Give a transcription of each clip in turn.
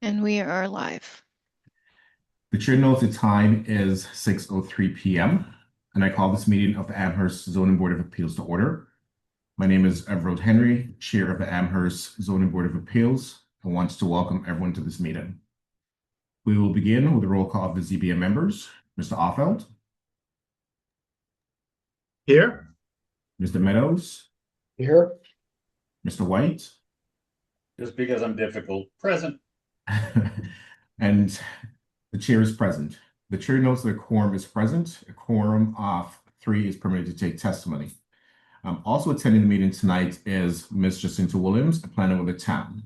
And we are live. The chair notes the time is 6:03 p.m., and I call this meeting of the Amherst Zoning Board of Appeals to order. My name is Everett Henry, Chair of the Amherst Zoning Board of Appeals, and wants to welcome everyone to this meeting. We will begin with a roll call of the ZBA members. Mr. Offeld, Here. Mr. Meadows, Here. Mr. White, Just because I'm difficult. Present. and the chair is present. The chair notes that a quorum is present. A quorum of 3 is permitted to take testimony. Also attending the meeting tonight is Ms. Jacinta Williams, a planner with the town.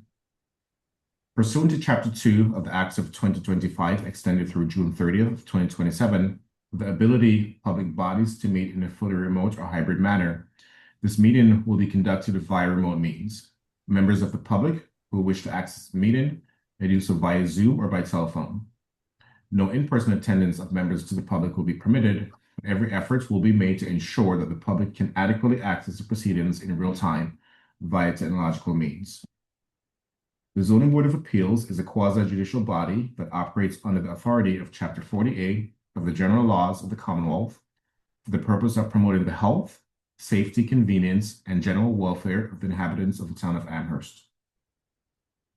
Pursuant to Chapter 2 of the Acts of 2025, extended through June 30th, 2027, the ability of public bodies to meet in a fully remote or hybrid manner, this meeting will be conducted via remote means. Members of the public who wish to access the meeting may do so via Zoom or by telephone. No in-person attendance of members to the public will be permitted. Every effort will be made to ensure that the public can adequately access the proceedings in real time via technological means. The Zoning Board of Appeals is a quasi-judicial body that operates under the authority of Chapter 40A of the General Laws of the Commonwealth for the purpose of promoting the health, safety, convenience, and general welfare of the inhabitants of the town of Amherst.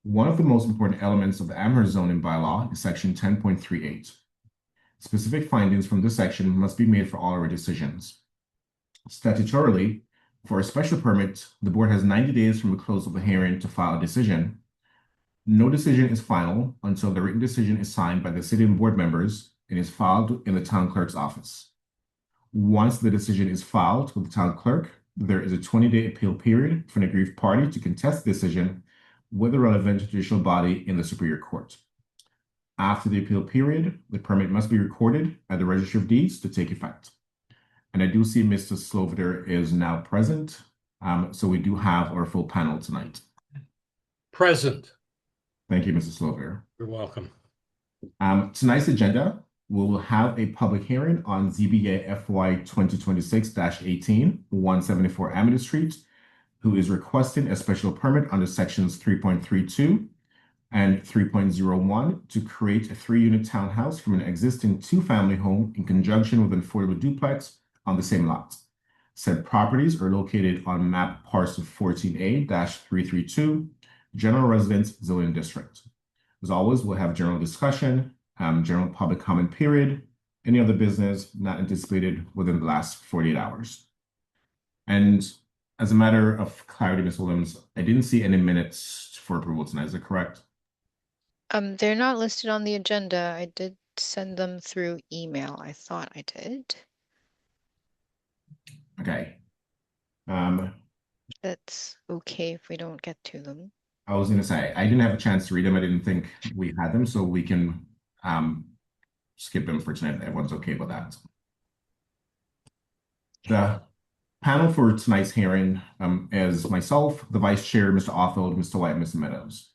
One of the most important elements of the Amherst zoning bylaw is Section 10.38. Specific findings from this section must be made for all our decisions. Statutorily, for a special permit, the board has 90 days from the close of the hearing to file a decision. No decision is final until the written decision is signed by the sitting board members and is filed in the town clerk's office. Once the decision is filed with the town clerk, there is a 20-day appeal period for an aggrieved party to contest the decision with the relevant judicial body in the Superior Court. After the appeal period, the permit must be recorded at the Registry of Deeds to take effect. And I do see Mr. Sloviter is now present, so we do have our full panel tonight. Present. Thank you, Mr. Sloviter. You're welcome. Tonight's agenda, we will have a public hearing on ZBA FY 2026-18, 174 Amity Street, who is requesting a special permit under sections 3.32 and 3.01 to create a 3-unit townhouse from an existing 2-family home in conjunction with an affordable duplex on the same lot. Said properties are located on map parcel 14A-332, General Residence Zoning District. As always, we'll have general discussion, general public comment period, any other business not anticipated within the last 48 hours. And as a matter of clarity, Ms. Williams, I didn't see any minutes for approval tonight. Is that correct? They're not listed on the agenda. I did send them through email. I thought I did. Okay. That's okay if we don't get to them. I was going to say, I didn't have a chance to read them. I didn't think we had them, so we can skip them for tonight. Everyone's okay with that. The panel for tonight's hearing is myself, the vice chair, Mr. Offeld, Mr. White, and Mr. Meadows.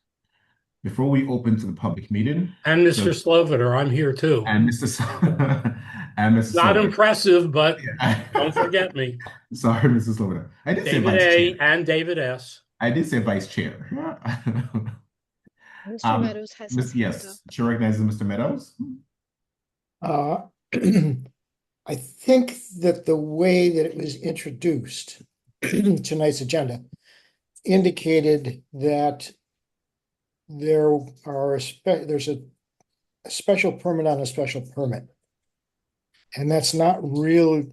Before we open to the public meeting, And Mr. Sloviter, I'm here too. and Mr. and Mr. Not Sloviter. impressive, but don't forget me. Sorry, Mr. Sloviter. I did say David vice A. chair. and David S. I did say vice chair. Mr. Meadows has his hand up. Yes, chair recognizes Mr. Meadows. I think that the way that it was introduced, tonight's agenda, indicated that there's a special permit on a special permit. And that's not real,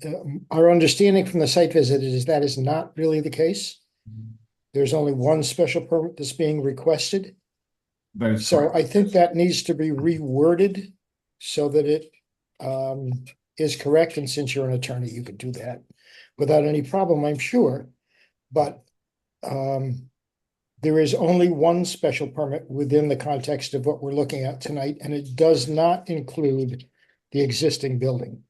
our understanding from the site visit is that is not really the case. There's only one special permit that's being requested. That is So correct. I think that needs to be reworded so that it is correct. And since you're an attorney, you could do that without any problem, I'm sure. But there is only one special permit within the context of what we're looking at tonight, and it does not include the existing building.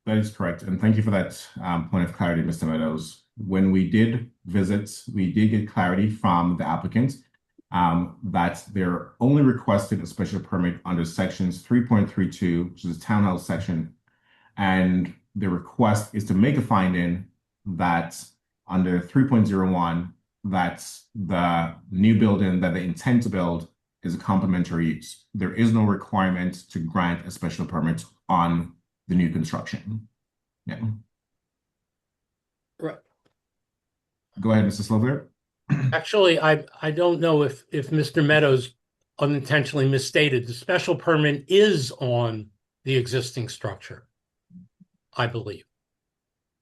That is correct. And thank you for that point of clarity, Mr. Meadows. When we did visit, we did get clarity from the applicant that they're only requested a special permit under sections 3.32, which is the townhouse section. And the request is to make a finding that under 3.01, that the new building that they intend to build is a complementary use. There is no requirement to grant a special permit on the new construction. Yeah. Right. Go ahead, Mr. Slovler. Actually, I don't know if Mr. Meadows unintentionally misstated. The special permit is on the existing structure, I believe.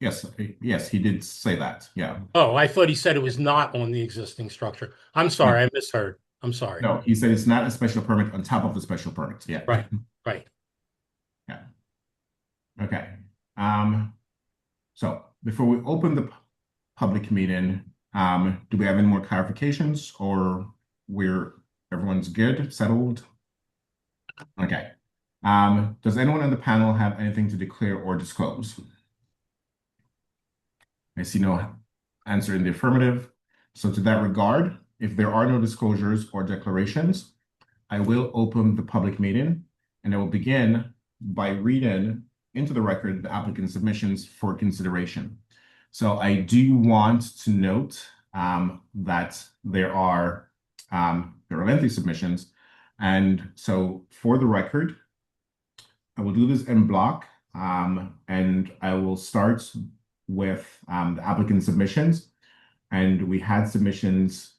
Yes, yes, he did say that. Yeah. Oh, I thought he said it was not on the existing structure. I'm sorry, I misheard. I'm sorry. No, he said it's not a special permit on top of the special permit. Yeah. Right, right. Yeah. Okay. So before we open the public meeting, do we have any more clarifications, or everyone's good, settled? Okay. Does anyone on the panel have anything to declare or disclose? I see no answer in the affirmative. So to that regard, if there are no disclosures or declarations, I will open the public meeting, and I will begin by reading into the record the applicant submissions for consideration. So I do want to note that there are lengthy submissions, and so for the record, I will do this in block, and I will start with the applicant submissions. And we had submissions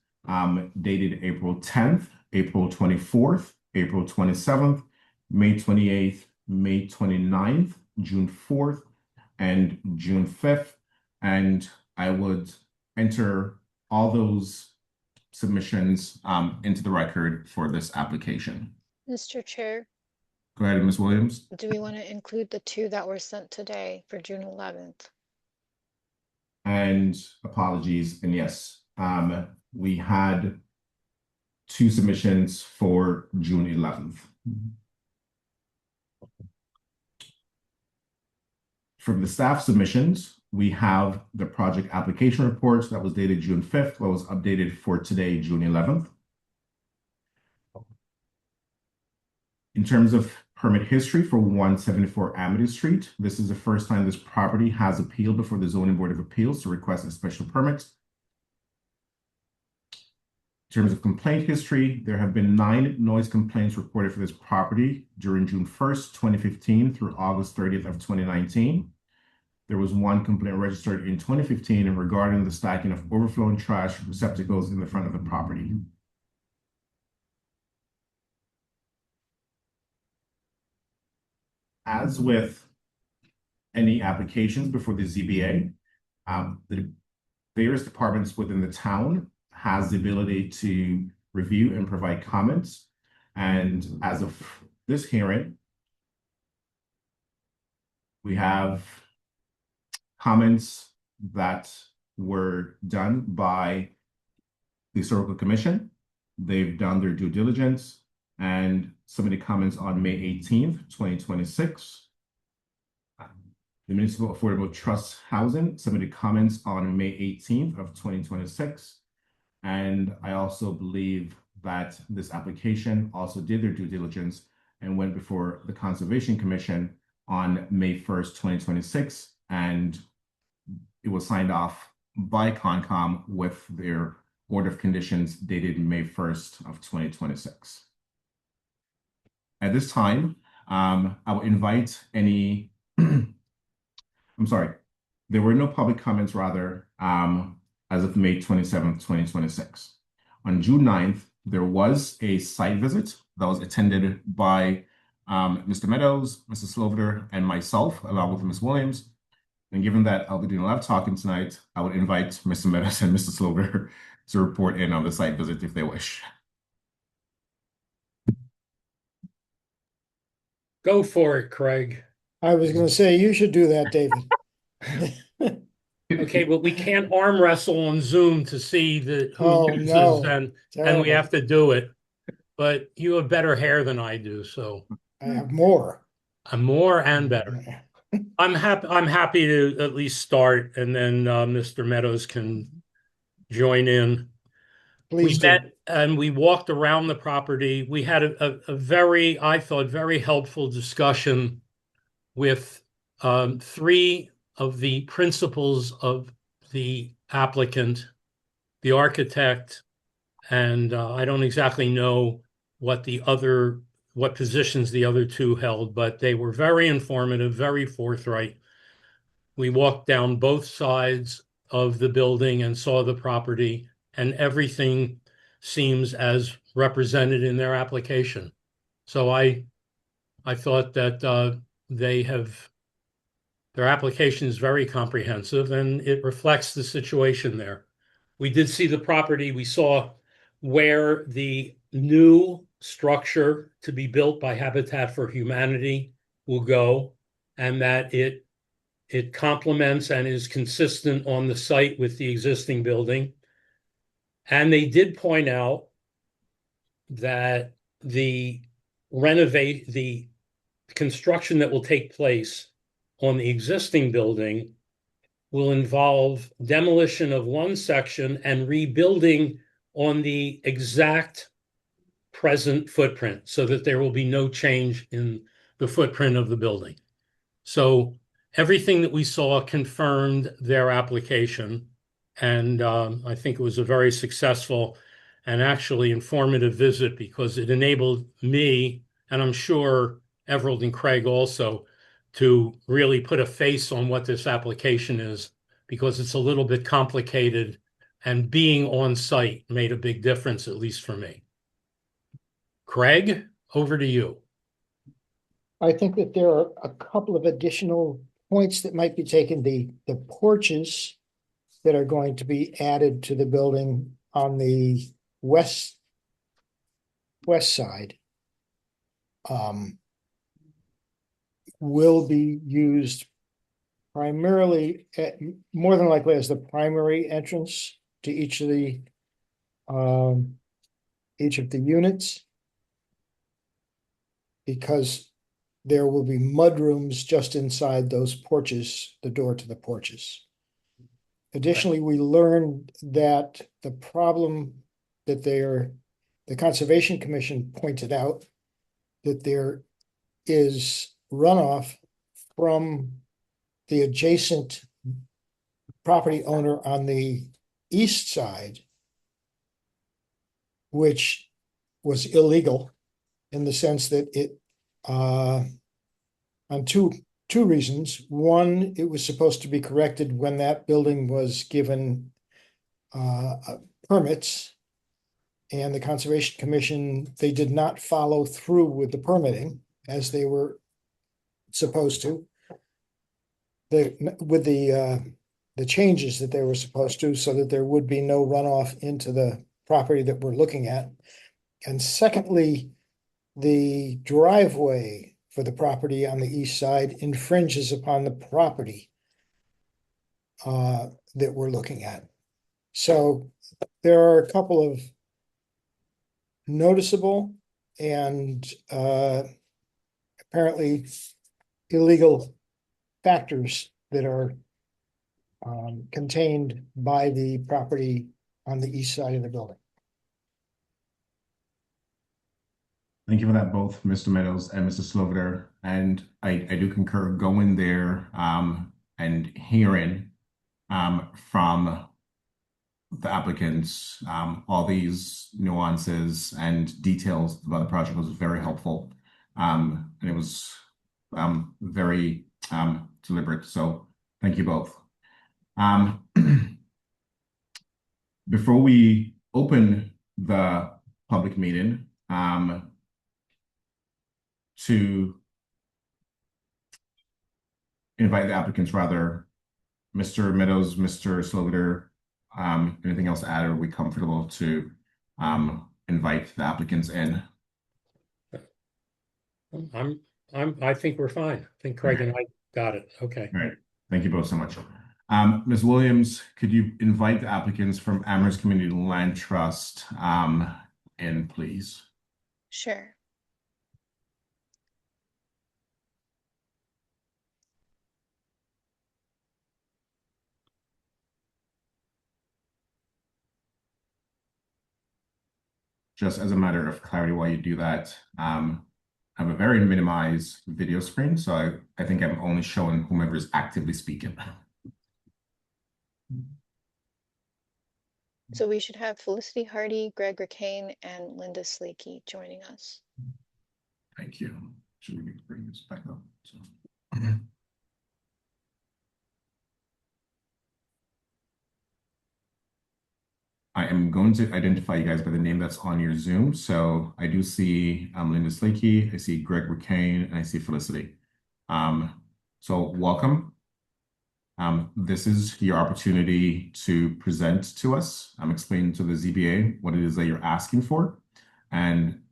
dated April 10th, April 24th, April 27th, May 28th, May 29th, June 4th, and June 5th. And I would enter all those submissions into the record for this application. Mr. Chair, Go ahead, Ms. Williams. do we want to include the two that were sent today for June 11th? And apologies, and yes, we had 2 submissions for June 11th. From the staff submissions, we have the project application report that was dated June 5th, that was updated for today, June 11th. In terms of permit history for 174 Amity Street, this is the first time this property has appealed before the Zoning Board of Appeals to request a special permit. In terms of complaint history, there have been 9 noise complaints reported for this property during June 1st, 2015 through August 30th of 2019. There was 1 complaint registered in 2015 regarding the stacking of overflowing trash receptacles in the front of the property. As with any applications before the ZBA, the various departments within the town has the ability to review and provide comments. And as of this hearing, we have comments that were done by the Historical Commission. They've done their due diligence and submitted comments on May 18th, 2026. The Municipal Affordable Trust Housing submitted comments on May 18th of 2026. And I also believe that this application also did their due diligence and went before the Conservation Commission on May 1st, 2026. And it was signed off by Concom with their order of conditions dated May 1st of 2026. At this time, I will invite any, I'm sorry, there were no public comments rather as of May 27th, 2026. On June 9th, there was a site visit that was attended by Mr. Meadows, Mr. Slovler, and myself, along with Ms. Williams. And given that I'll be doing a lot of talking tonight, I would invite Mr. Meadows and Mr. Slovler to report in on the site visit if they wish. Go for it, Craig. I was going to say, you should do that, David. Okay, but we can't arm wrestle on Zoom to see who Oh, loses, no. and we Terrible. have to do it. But you have better hair than I do, so I have more. I'm more and better. I'm happy to at least start, and then Mr. Meadows can join in. Please We do. met and we walked around the property. We had a very, I thought, very helpful discussion with 3 of the principals of the applicant, the architect, and I don't exactly know what positions the other two held, but they were very informative, very forthright. We walked down both sides of the building and saw the property, and everything seems as represented in their application. So I thought that their application is very comprehensive and it reflects the situation there. We did see the property. We saw where the new structure to be built by Habitat for Humanity will go, and that it complements and is consistent on the site with the existing building. And they did point out that the construction that will take place on the existing building will involve demolition of one section and rebuilding on the exact present footprint so that there will be no change in the footprint of the building. So everything that we saw confirmed their application. And I think it was a very successful and actually informative visit because it enabled me, and I'm sure Everald and Craig also, to really put a face on what this application is, because it's a little bit complicated, and being on site made a big difference, at least for me. Craig, over to you. I think that there are a couple of additional points that might be taken. The porches that are going to be added to the building on the west side will be used primarily, more than likely, as the primary entrance to each of the units, because there will be mudrooms just inside those porches, the door to the porches. Additionally, we learned that the problem that the Conservation Commission pointed out, that there is runoff from the adjacent property owner on the east side, which was illegal in the sense that it, on two reasons. One, it was supposed to be corrected when that building was given permits, and the Conservation Commission, they did not follow through with the permitting as they were supposed to, with the changes that they were supposed to, so that there would be no runoff into the property that we're looking at. And secondly, the driveway for the property on the east side infringes upon the property that we're looking at. So there are a couple of noticeable and apparently illegal factors that are contained by the property on the east side of the building. Thank you for that, both Mr. Meadows and Mr. Sloviter. And I do concur going there and hearing from the applicants all these nuances and details about the project was very helpful. And it was very deliberate. So thank you both. Before we open the public meeting, to invite the applicants, rather, Mr. Meadows, Mr. Sloviter, anything else to add? Are we comfortable to invite the applicants in? I think we're fine. I think Craig and I got it. Okay. All right. Thank you both so much. Ms. Williams, could you invite the applicants from Amherst Community Land Trust in, please? Sure. Just as a matter of clarity, while you do that, I have a very minimized video screen, so I think I'm only showing whomever is actively speaking. So we should have Felicity Hardy, Greg Ricane, and Linda Slakey joining us. Thank you. Should we bring this back up? So. I am going to identify you guys by the name that's on your Zoom. So I do see Linda Slakey, I see Greg Ricane, and I see Felicity. So welcome. This is your opportunity to present to us, explain to the ZBA what it is that you're asking for, and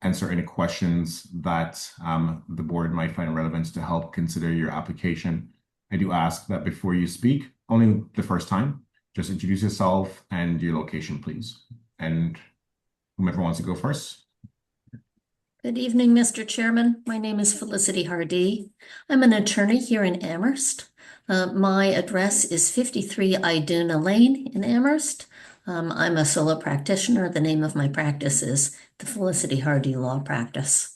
answer any questions that the board might find relevant to help consider your application. I do ask that before you speak, only the first time, just introduce yourself and your location, please. And whomever wants to go first. Good evening, Mr. Chairman. My name is Felicity Hardy. I'm an attorney here in Amherst. My address is 53 Iduna Lane in Amherst. I'm a solo practitioner. The name of my practice is the Felicity Hardy Law Practice.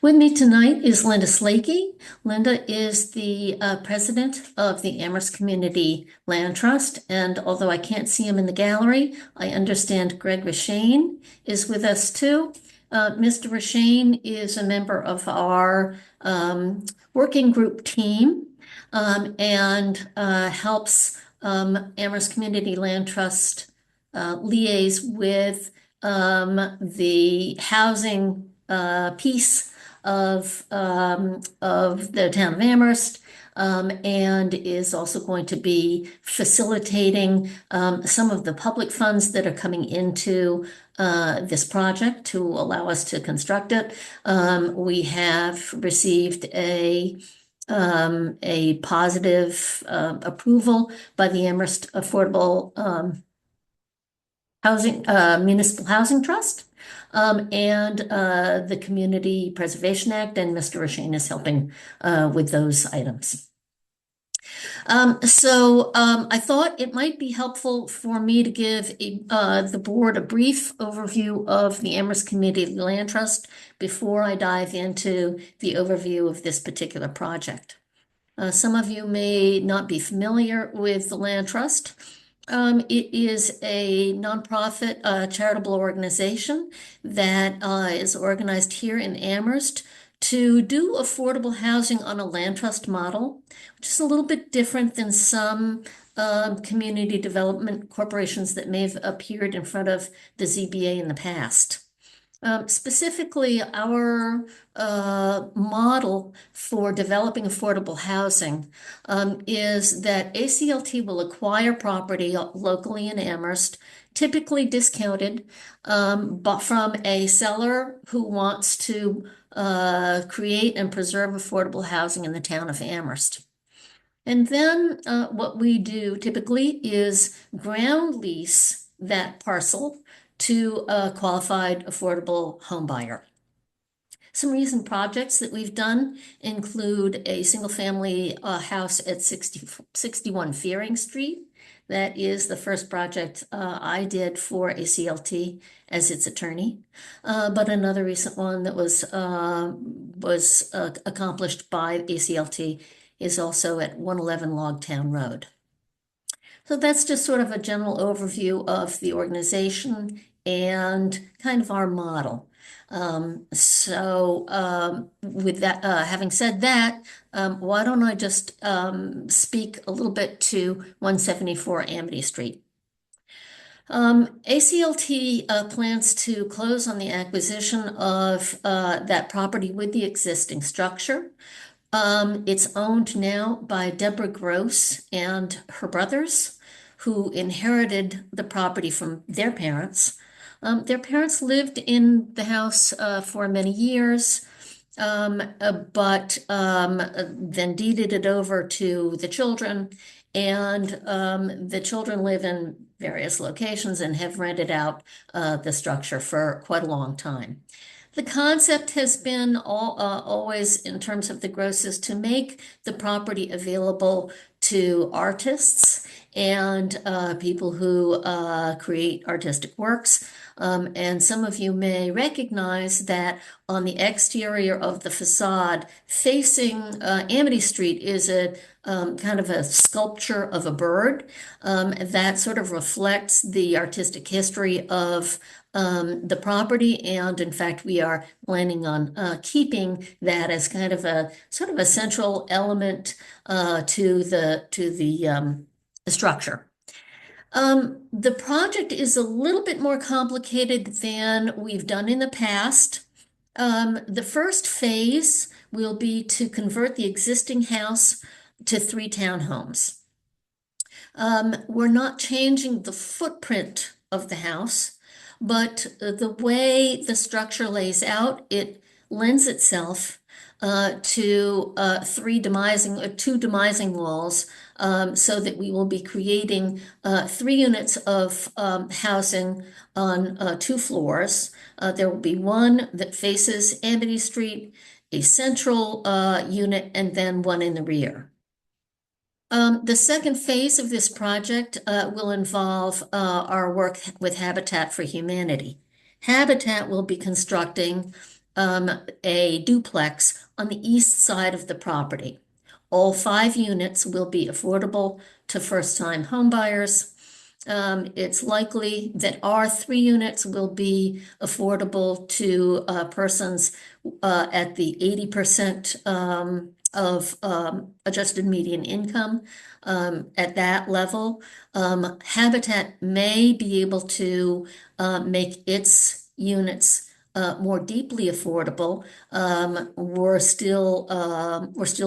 With me tonight is Linda Slakey. Linda is the president of the Amherst Community Land Trust, and although I can't see him in the gallery, I understand Greg Ricane is with us too. Mr. Ricane is a member of our working group team and helps Amherst Community Land Trust liaise with the housing piece of the town of Amherst, and is also going to be facilitating some of the public funds that are coming into this project to allow us to construct it. We have received a positive approval by the Amherst Affordable Housing Municipal Housing Trust. And the Community Preservation Act, and Mr. Ricane is helping with those items. So I thought it might be helpful for me to give the board a brief overview of the Amherst Community Land Trust before I dive into the overview of this particular project. Some of you may not be familiar with the Land Trust. It is a nonprofit charitable organization that is organized here in Amherst to do affordable housing on a land trust model, which is a little bit different than some community development corporations that may have appeared in front of the ZBA in the past. Specifically, our model for developing affordable housing is that ACLT will acquire property locally in Amherst, typically discounted, but from a seller who wants to create and preserve affordable housing in the town of Amherst. And then what we do typically is ground lease that parcel to a qualified affordable home buyer. Some recent projects that we've done include a single-family house at 61 Fearing Street. That is the first project I did for ACLT as its attorney. But another recent one that was accomplished by ACLT is also at 111 Logtown Road. So that's just sort of a general overview of the organization and kind of our model. With that, having said that, why don't I just speak a little bit to 174 Amity Street. ACLT plans to close on the acquisition of that property with the existing structure. It's owned now by Deborah Gross and her brothers, who inherited the property from their parents. Their parents lived in the house for many years, but then deeded it over to the children, and the children live in various locations and have rented out the structure for quite a long time. The concept has been always, in terms of the Grosses, to make the property available to artists and people who create artistic works. And some of you may recognize that on the exterior of the facade facing Amity Street is a kind of a sculpture of a bird that sort of reflects the artistic history of the property. And in fact, we are planning on keeping that as kind of a sort of a central element to the structure. The project is a little bit more complicated than we've done in the past. The first phase will be to convert the existing house to 3 townhomes. We're not changing the footprint of the house, but the way the structure lays out, it lends itself to 2 demising walls, so that we will be creating 3 units of housing on 2 floors. There will be one that faces Amity Street, a central unit, and then one in the rear. The second phase of this project will involve our work with Habitat for Humanity. Habitat will be constructing a duplex on the east side of the property. All 5 units will be affordable to first-time homebuyers. It's likely that our 3 units will be affordable to persons at the 80% of adjusted median income at that level. Habitat may be able to make its units more deeply affordable. We're still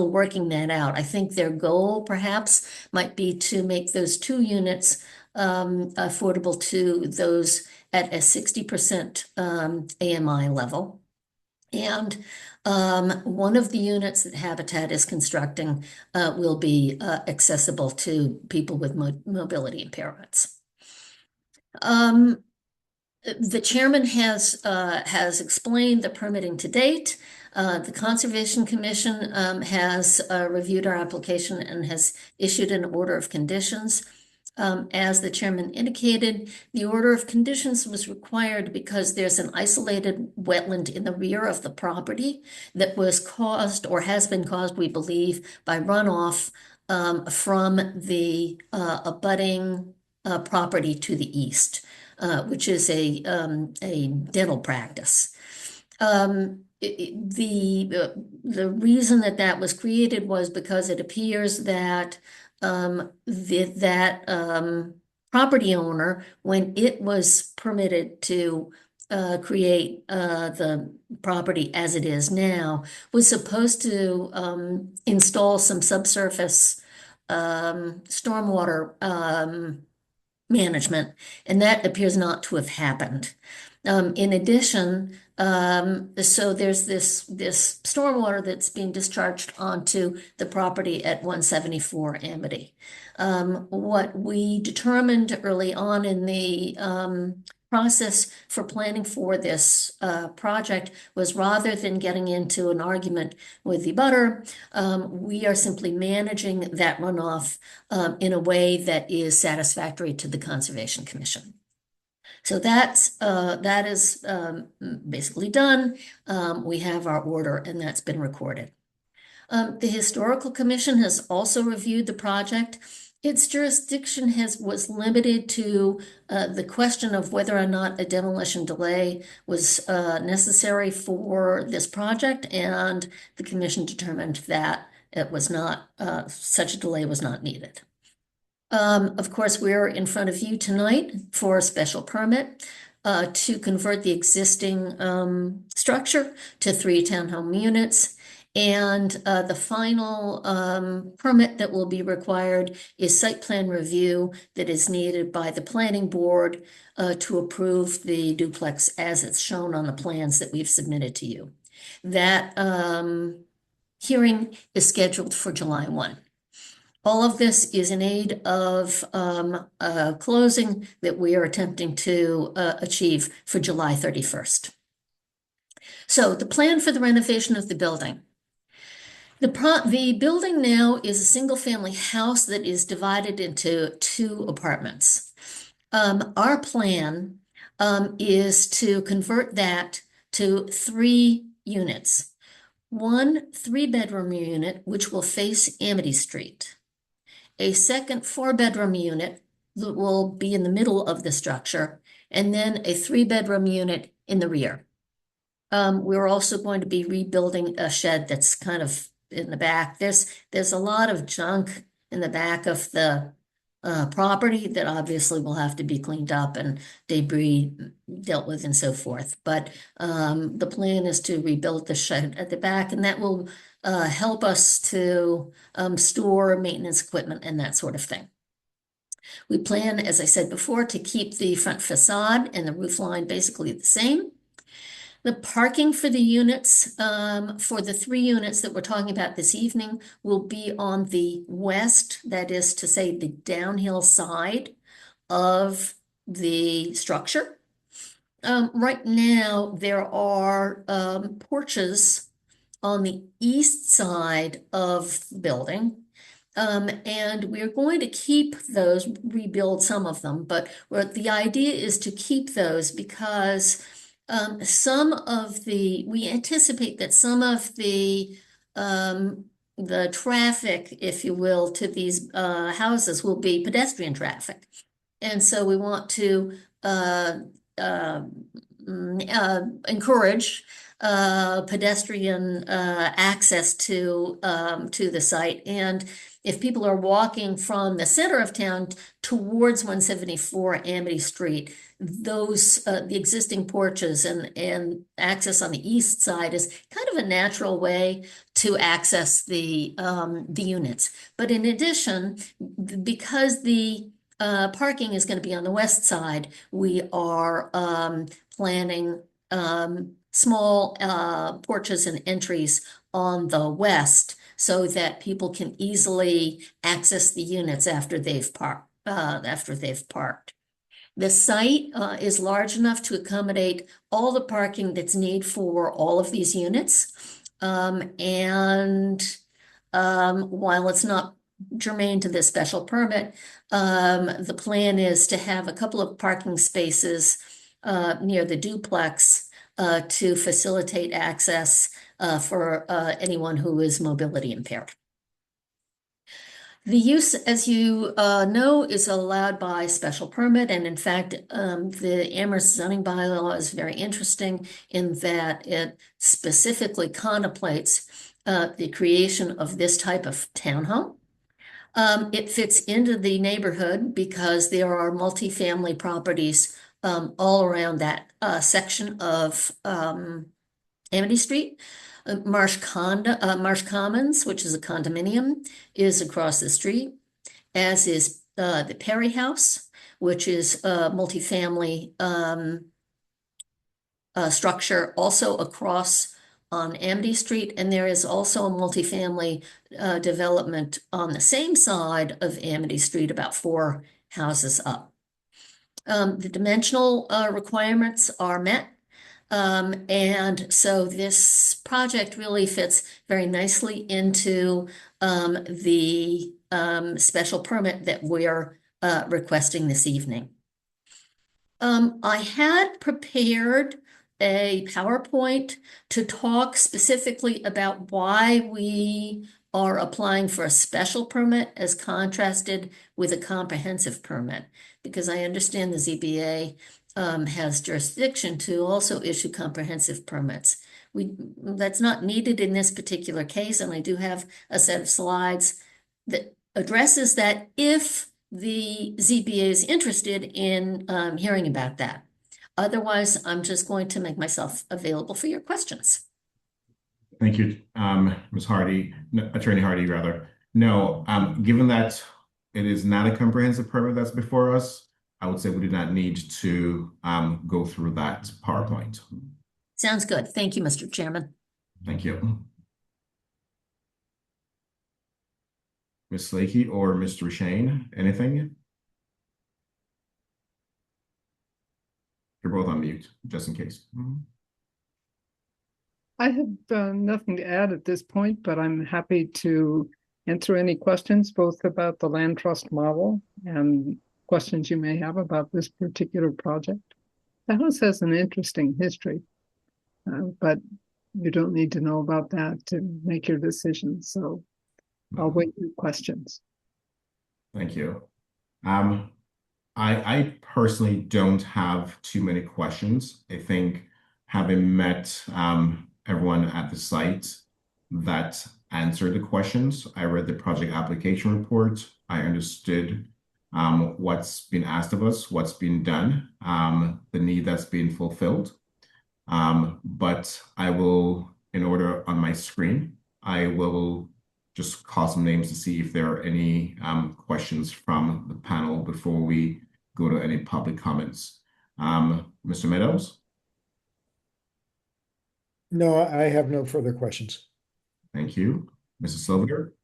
working that out. I think their goal perhaps might be to make those 2 units affordable to those at a 60% AMI level. And one of the units that Habitat is constructing will be accessible to people with mobility impairments. The chairman has explained the permitting to date. The Conservation Commission has reviewed our application and has issued an order of conditions. As the chairman indicated, the order of conditions was required because there's an isolated wetland in the rear of the property that was caused or has been caused, we believe, by runoff from the abutting property to the east, which is a dental practice. The reason that was created was because it appears that property owner, when it was permitted to create the property as it is now, was supposed to install some subsurface stormwater management, and that appears not to have happened. In addition, so there's this stormwater that's being discharged onto the property at 174 Amity. What we determined early on in the process for planning for this project was, rather than getting into an argument with the abutter, we are simply managing that runoff in a way that is satisfactory to the Conservation Commission. So that is basically done. We have our order, and that's been recorded. The Historical Commission has also reviewed the project. Its jurisdiction was limited to the question of whether or not a demolition delay was necessary for this project, and the commission determined that it was not, such a delay was not needed. Of course, we're in front of you tonight for a special permit to convert the existing structure to 3 townhome units. And the final permit that will be required is site plan review that is needed by the planning board to approve the duplex as it's shown on the plans that we've submitted to you. That hearing is scheduled for July 1. All of this is in aid of closing that we are attempting to achieve for July 31st. So the plan for the renovation of the building. The building now is a single-family house that is divided into 2 apartments. Our plan is to convert that to 3 units. 1 3-bedroom unit, which will face Amity Street. A second 4-bedroom unit that will be in the middle of the structure, and then a 3-bedroom unit in the rear. We're also going to be rebuilding a shed that's kind of in the back. There's a lot of junk in the back of the property that obviously will have to be cleaned up and debris dealt with and so forth. But the plan is to rebuild the shed at the back, and that will help us to store maintenance equipment and that sort of thing. We plan, as I said before, to keep the front facade and the roof line basically the same. The parking for the units, for the 3 units that we're talking about this evening, will be on the west, that is to say, the downhill side of the structure. Right now, there are porches on the east side of the building. And we're going to keep those, rebuild some of them, but the idea is to keep those because we anticipate that some of the traffic, if you will, to these houses will be pedestrian traffic. And so we want to encourage pedestrian access to the site. And if people are walking from the center of town towards 174 Amity Street, those the existing porches and access on the east side is kind of a natural way to access the units. But in addition, because the parking is going to be on the west side, we are planning small porches and entries on the west so that people can easily access the units after they've parked. The site is large enough to accommodate all the parking that's needed for all of these units. While it's not germane to this special permit, the plan is to have a couple of parking spaces near the duplex to facilitate access for anyone who is mobility impaired. The use, as you know, is allowed by special permit, and in fact, the Amherst zoning bylaw is very interesting in that it specifically contemplates the creation of this type of townhome. It fits into the neighborhood because there are multifamily properties all around that section of Amity Street. Marsh Commons, which is a condominium, is across the street, as is the Perry House, which is a multifamily structure also across on Amity Street, and there is also a multifamily development on the same side of Amity Street, about 4 houses up. The dimensional requirements are met. And so this project really fits very nicely into the special permit that we're requesting this evening. I had prepared a PowerPoint to talk specifically about why we are applying for a special permit as contrasted with a comprehensive permit, because I understand the ZBA has jurisdiction to also issue comprehensive permits. That's not needed in this particular case, and I do have a set of slides that addresses that if the ZBA is interested in hearing about that. Otherwise, I'm just going to make myself available for your questions. Thank you, Ms. Hardy, Attorney Hardy, rather. No, given that it is not a comprehensive permit that's before us, I would say we do not need to go through that PowerPoint. Sounds good. Thank you, Mr. Chairman. Thank you. Ms. Lakey or Mr. Shane, anything? You're both on mute, just in case. I have nothing to add at this point, but I'm happy to answer any questions, both about the land trust model and questions you may have about this particular project. The house has an interesting history, but you don't need to know about that to make your decision. So I'll wait for questions. Thank you. I personally don't have too many questions. I think having met everyone at the site that answered the questions, I read the project application report. I understood what's been asked of us, what's been done, the need that's being fulfilled. But I will, in order on my screen, I will just call some names to see if there are any questions from the panel before we go to any public comments. Mr. Meadows? No, I have no further questions. Thank you. Mrs. Silver?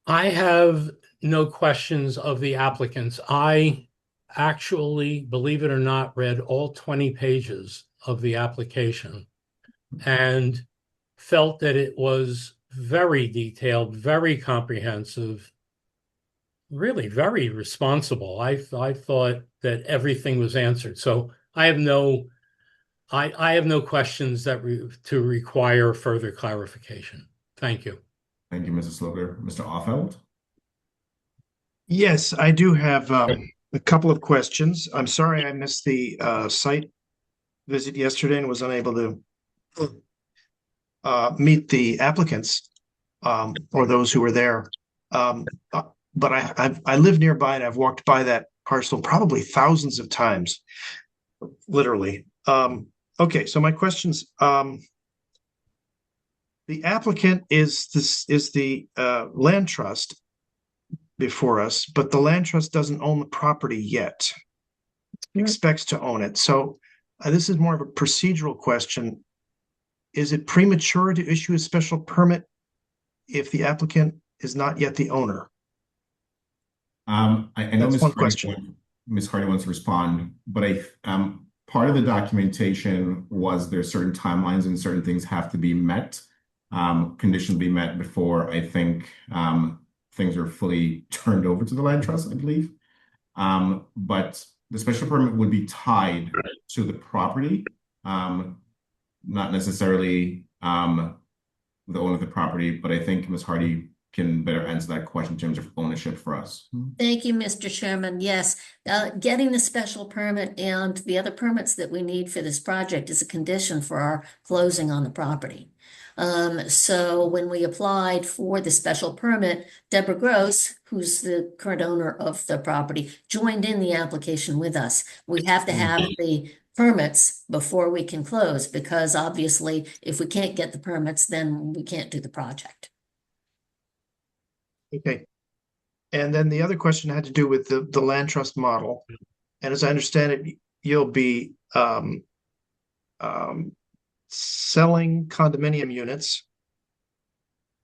I have no questions of the applicants. I actually, believe it or not, read all 20 pages of the application and felt that it was very detailed, very comprehensive, really very responsible. I thought that everything was answered. So I have no questions to require further clarification. Thank you. Thank you, Mrs. Silver. Mr. Offeld? Yes, I do have a couple of questions. I'm sorry I missed the site visit yesterday and was unable to meet the applicants or those who were there. But I live nearby and I've walked by that parcel probably thousands of times, literally. Okay, so my questions. The applicant is the land trust before us, but the land trust doesn't own the property yet. Expects to own it. So this is more of a procedural question. Is it premature to issue a special permit if the applicant is not yet the owner? I know That's one question. Ms. Hardy wants to respond, but part of the documentation was there are certain timelines and certain things have to be met, conditions be met before I think things are fully turned over to the land trust, I believe. But the special permit would be tied to the property, not necessarily the owner of the property, but I think Ms. Hardy can better answer that question in terms of ownership for us. Thank you, Mr. Chairman. Yes, getting the special permit and the other permits that we need for this project is a condition for our closing on the property. So when we applied for the special permit, Deborah Gross, who's the current owner of the property, joined in the application with us. We have to have the permits before we can close, because obviously if we can't get the permits, then we can't do the project. Okay. And then the other question had to do with the land trust model. And as I understand it, you'll be selling condominium units,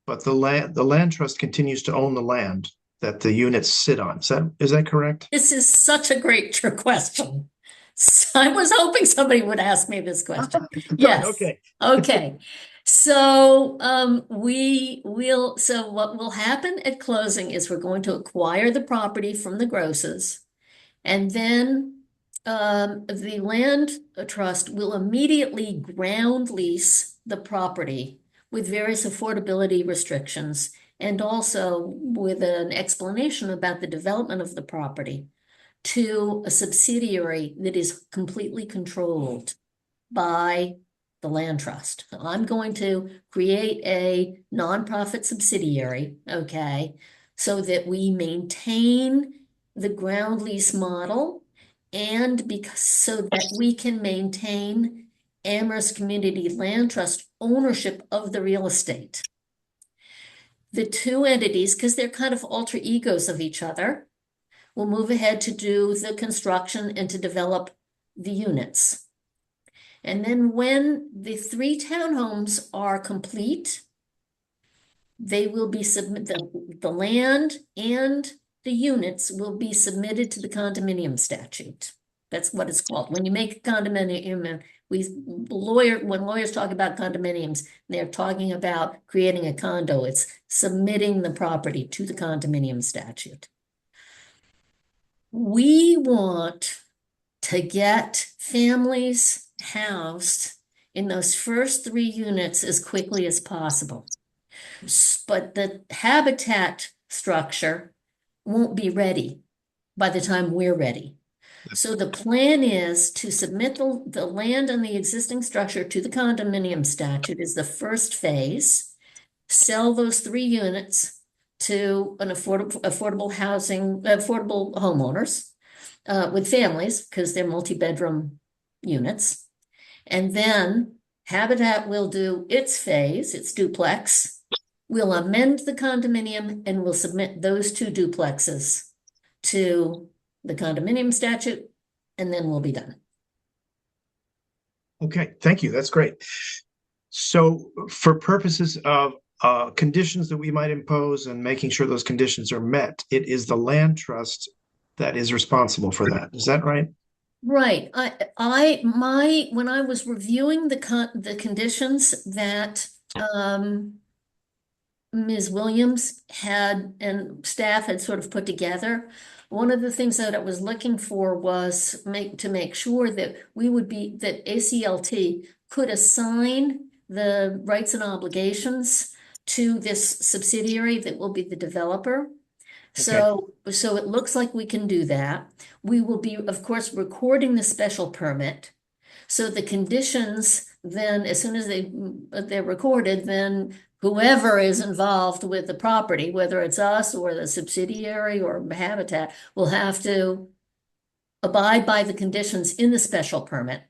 but the land trust continues to own the land that the units sit on. Is that correct? This is such a great trick question. So I was hoping somebody would ask me this question. Yes. Okay. Okay. So so what will happen at closing is we're going to acquire the property from the Grosses, and then the land trust will immediately ground lease the property with various affordability restrictions, and also with an explanation about the development of the property to a subsidiary that is completely controlled by the land trust. I'm going to create a nonprofit subsidiary, okay, so that we maintain the ground lease model, and so that we can maintain Amherst Community Land Trust ownership of the real estate. The two entities, because they're kind of alter egos of each other, will move ahead to do the construction and to develop the units. And then when the 3 townhomes are complete, they will be the land and the units will be submitted to the condominium statute. That's what it's called. When you make a condominium, when lawyers talk about condominiums, they're talking about creating a condo. It's submitting the property to the condominium statute. We want to get families housed in those first 3 units as quickly as possible. But the habitat structure won't be ready by the time we're ready. So the plan is to submit the land and the existing structure to the condominium statute is the first phase, sell those 3 units to an affordable homeowners with families, because they're multi-bedroom units. And then Habitat will do its phase, its duplex. We'll amend the condominium and we'll submit those 2 duplexes to the condominium statute, and then we'll be done. Okay, thank you. That's great. So for purposes of conditions that we might impose and making sure those conditions are met, it is the land trust that is responsible for that. Is that right? Right. When I was reviewing the conditions that Ms. Williams had and staff had sort of put together, one of the things that I was looking for was to make sure that that ACLT could assign the rights and obligations to this subsidiary that will be the developer. So it looks like we can do that. We will be, of course, recording the special permit. So the conditions, then as soon as they're recorded, then whoever is involved with the property, whether it's us or the subsidiary or Habitat, will have to abide by the conditions in the special permit.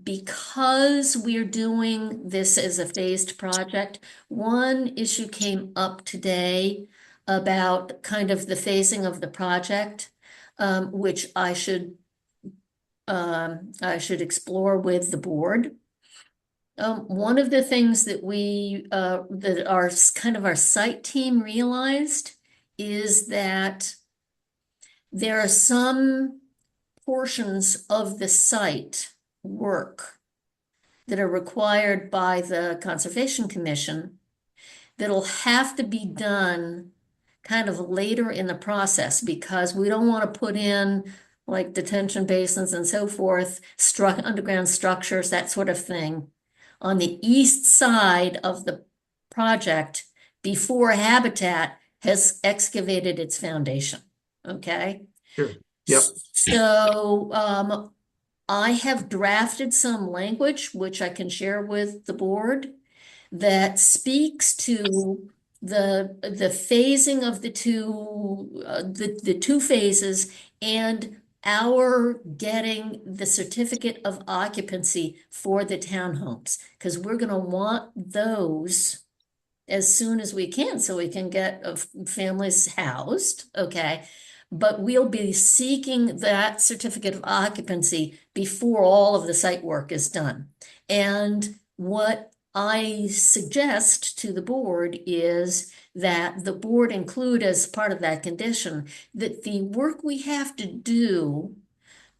Because we're doing this as a phased project, one issue came up today about kind of the phasing of the project, which I should explore with the board. One of the things that that our site team realized is that there are some portions of the site work that are required by the Conservation Commission that'll have to be done kind of later in the process, because we don't want to put in like detention basins and so forth, underground structures, that sort of thing, on the east side of the project before Habitat has excavated its foundation. Okay? Sure. Yep. So I have drafted some language, which I can share with the board, that speaks to the phasing of the two phases and our getting the certificate of occupancy for the townhomes, because we're going to want those as soon as we can so we can get families housed. Okay. But we'll be seeking that certificate of occupancy before all of the site work is done. And what I suggest to the board is that the board include as part of that condition that the work we have to do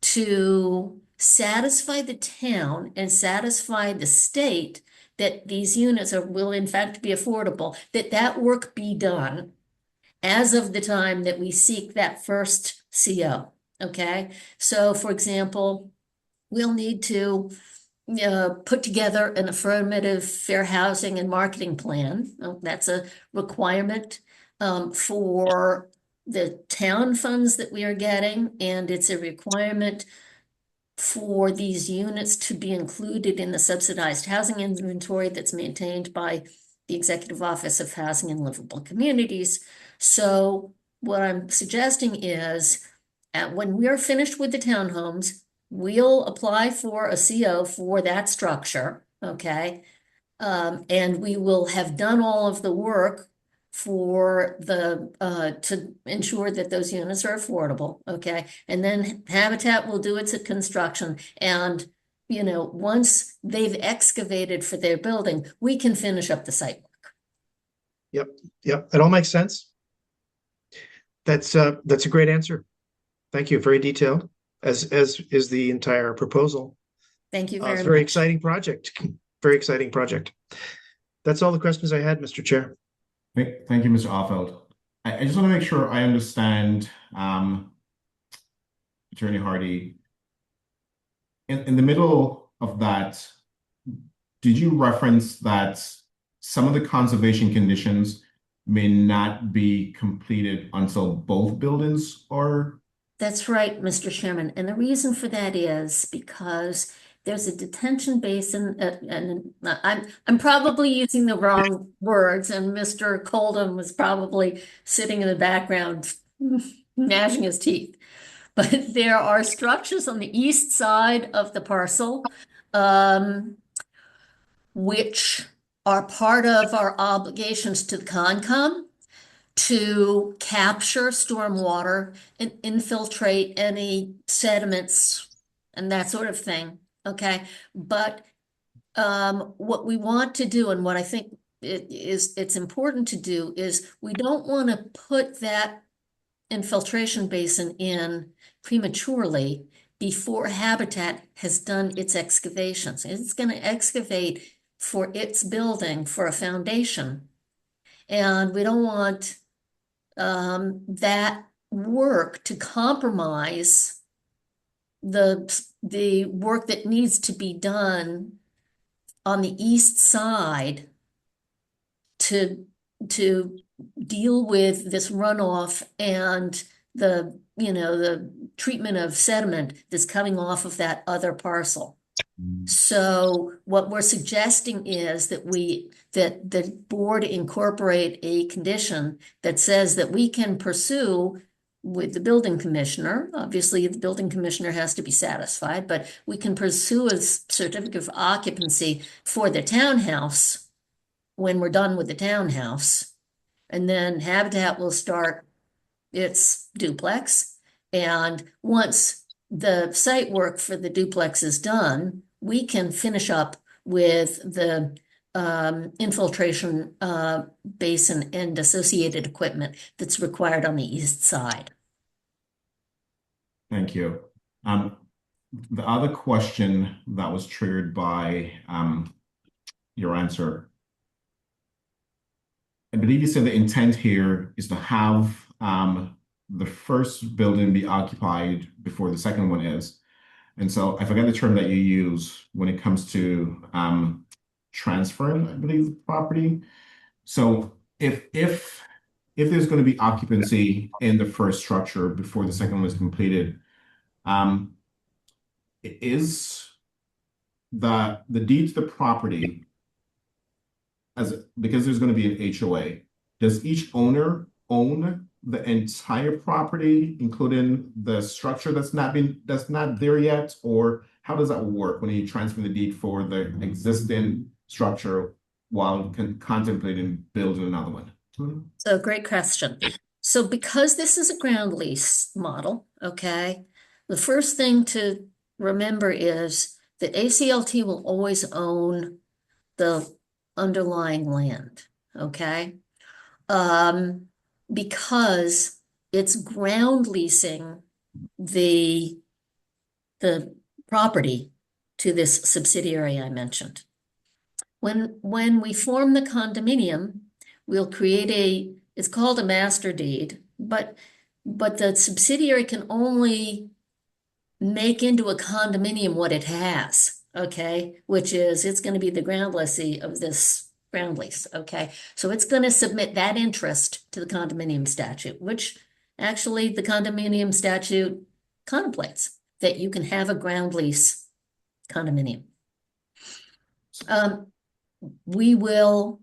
to satisfy the town and satisfy the state that these units will in fact be affordable, that work be done as of the time that we seek that first CO, okay? So, for example, we'll need to put together an affirmative fair housing and marketing plan. That's a requirement for the town funds that we are getting, and it's a requirement for these units to be included in the subsidized housing inventory that's maintained by the Executive Office of Housing and Livable Communities. So what I'm suggesting is when we're finished with the townhomes, we'll apply for a CO for that structure, okay? And we will have done all of the work for to ensure that those units are affordable, okay? And then Habitat will do its construction, and once they've excavated for their building, we can finish up the site work. Yep, it all makes sense. That's a great answer. Thank you. Very detailed, as is the entire proposal. Thank you It's very a very much. exciting project. Very exciting project. That's all the questions I had, Mr. Chair. Thank you, Mr. Offeld. I just want to make sure I understand, Attorney Hardy. In the middle of that, did you reference that some of the conservation conditions may not be completed until both buildings are? That's right, Mr. Chairman. And the reason for that is because there's a detention basin, and I'm probably using the wrong words, and Mr. Colden was probably sitting in the background gnashing his teeth. But there are structures on the east side of the parcel, which are part of our obligations to the Concom to capture stormwater and infiltrate any sediments and that sort of thing. Okay, but what we want to do, and what I think it's important to do, is we don't want to put that infiltration basin in prematurely before Habitat has done its excavations. It's going to excavate for its building for a foundation. And we don't want that work to compromise the work that needs to be done on the east side to deal with this runoff and the treatment of sediment that's coming off of that other parcel. So what we're suggesting is that the board incorporate a condition that says that we can pursue with the building commissioner. Obviously, the building commissioner has to be satisfied, but we can pursue a certificate of occupancy for the townhouse when we're done with the townhouse. And then Habitat will start its duplex. And once the site work for the duplex is done, we can finish up with the infiltration basin and associated equipment that's required on the east side. Thank you. The other question that was triggered by your answer, I believe you said the intent here is to have the first building be occupied before the second one is. And so I forget the term that you use when it comes to transferring, I believe, the property. So if there's going to be occupancy in the first structure before the second one is completed, is the deed to the property, because there's going to be an HOA, does each owner own the entire property, including the structure that's not there yet? Or how does that work when you transfer the deed for the existing structure while contemplating building another one? So great question. So because this is a ground lease model, okay, the first thing to remember is that ACLT will always own the underlying land, okay? Because it's ground leasing the property to this subsidiary I mentioned. When we form the condominium, we'll create it's called a master deed, but the subsidiary can only make into a condominium what it has, okay? Which is it's going to be the ground lessee of this ground lease, okay? So it's going to submit that interest to the condominium statute, which actually the condominium statute contemplates that you can have a ground lease condominium. We will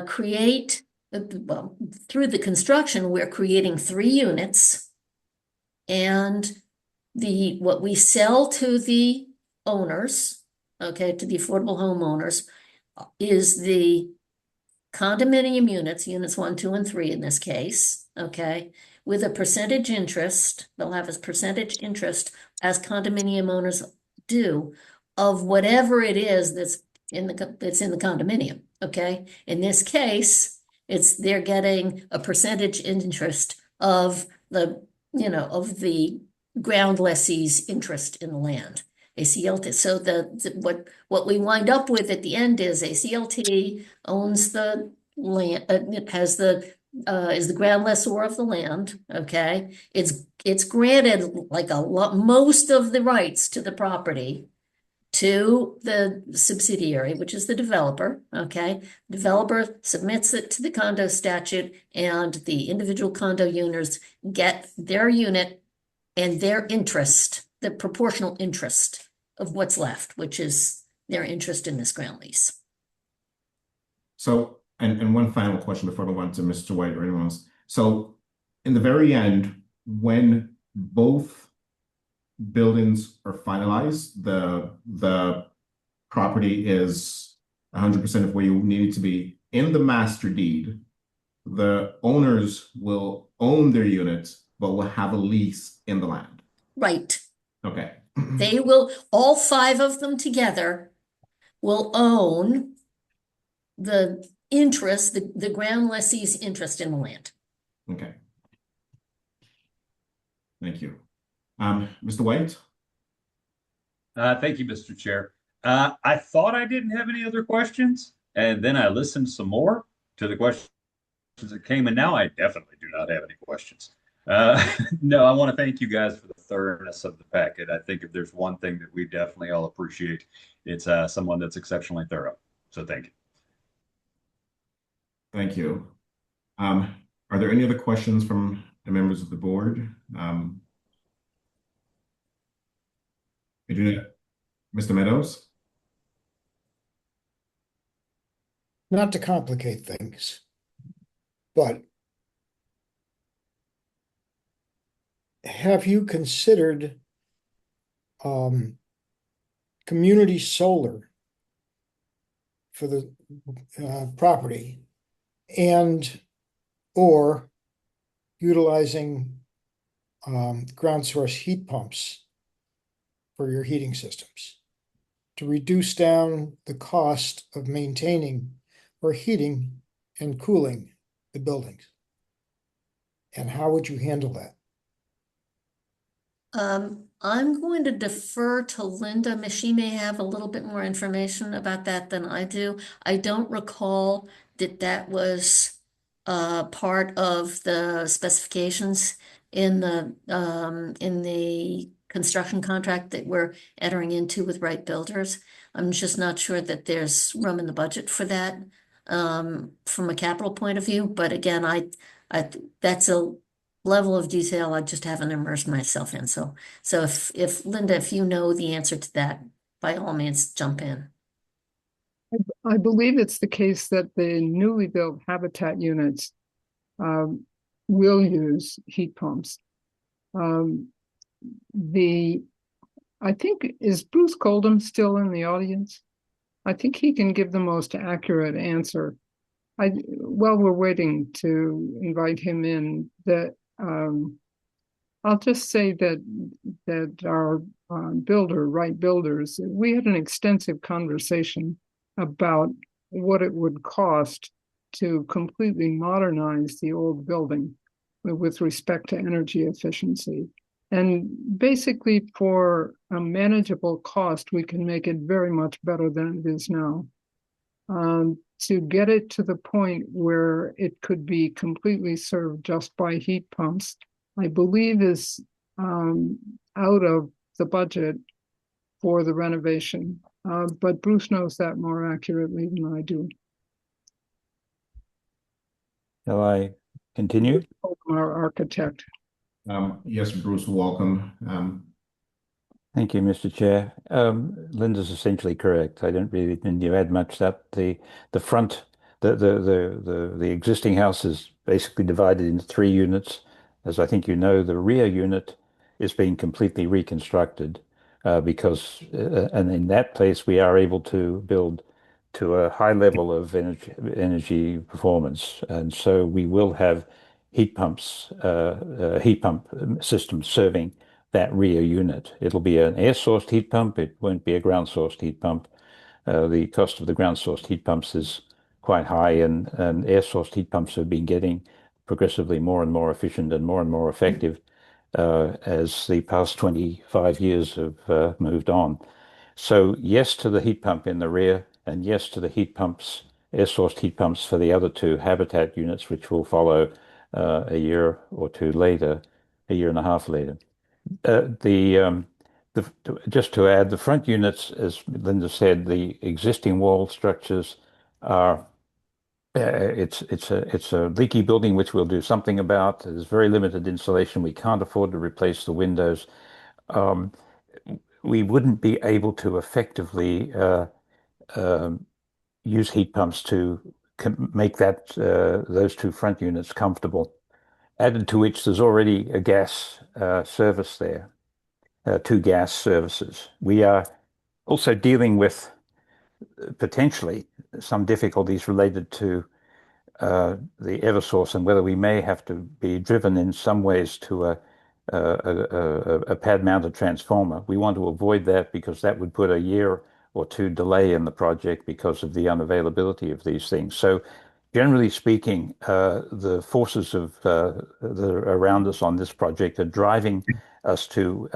create, well, through the construction, we're creating 3 units, and what we sell to the owners, okay, to the affordable homeowners, is the condominium units 1, 2, and 3 in this case, okay, with a percentage interest. They'll have a percentage interest, as condominium owners do, of whatever it is that's in the condominium, okay? In this case, They're getting a percentage interest of of the ground lessee's interest in the land. ACLT. So what we wind up with at the end is ACLT owns the land, it has is the ground lessor of the land, okay? It's granted like most of the rights to the property to the subsidiary, which is the developer, okay? Developer submits it to the condo statute, and the individual condo owners get their unit and their interest, the proportional interest of what's left, which is their interest in this ground lease. So, and one final question before I move on to Mr. White or anyone else. So, in the very end, when both buildings are finalized, the property is 100% of where you need it to be in the master deed, the owners will own their units, but will have a lease in the land. Right. Okay. They will, all 5 of them together will own the interest, the ground lessee's interest in the land. Okay. Thank you. Mr. White? Thank you, Mr. Chair. I thought I didn't have any other questions, and then I listened some more to the questions that came, and now I definitely do not have any questions. No, I want to thank you guys for the thoroughness of the packet. I think if there's one thing that we definitely all appreciate, it's someone that's exceptionally thorough. So thank you. Thank you. Are there any other questions from the members of the board? Mr. Meadows? Not to complicate things, but have you considered community solar for the property and or utilizing ground source heat pumps for your heating systems to reduce down the cost of maintaining or heating and cooling the buildings? And how would you handle that? I'm going to defer to Linda. She may have a little bit more information about that than I do. I don't recall that was part of the specifications in the construction contract that we're entering into with Wright Builders. I'm just not sure that there's room in the budget for that from a capital point of view. But again, I that's a level of detail I just haven't immersed myself in. So if Linda, if you know the answer to that, by all means, jump in. I believe it's the case that the newly built habitat units will use heat pumps. I think, is Bruce Coldham still in the audience? I think he can give the most accurate answer. While we're waiting to invite him in, I'll just say that our builder, Wright Builders, we had an extensive conversation about what it would cost to completely modernize the old building with respect to energy efficiency. And basically, for a manageable cost, we can make it very much better than it is now. To get it to the point where it could be completely served just by heat pumps, I believe is out of the budget for the renovation. But Bruce knows that more accurately than I do. Shall I continue? Our architect. Yes, Bruce, welcome. Thank you, Mr. Chair. Linda's essentially correct. I don't really need to add much. That the front, the existing house is basically divided into 3 units. As I think you know, the rear unit is being completely reconstructed because, and in that place we are able to build to a high level of energy performance, and so we will have heat pumps, heat pump systems serving that rear unit. It'll be an air-sourced heat pump. It won't be a ground-sourced heat pump. The cost of the ground-sourced heat pumps is quite high, and air source heat pumps have been getting progressively more and more efficient and more effective as the past 25 years have moved on. So yes to the heat pump in the rear, and yes to the heat pumps, air source heat pumps for the other two habitat units, which will follow a year or two later, a year and a half later. Just to add, the front units, as Linda said, the existing wall structures are it's a leaky building which we'll do something about. There's very limited insulation. We can't afford to replace the windows. We wouldn't be able to effectively use heat pumps to make that those two front units comfortable. Added to which, there's already a gas service there, two gas services. We are also dealing with potentially some difficulties related to the Eversource and whether we may have to be driven in some ways to a pad-mounted transformer. We want to avoid that because that would put a year or two delay in the project because of the unavailability of these things. So generally speaking, the forces that are around us on this project are driving us to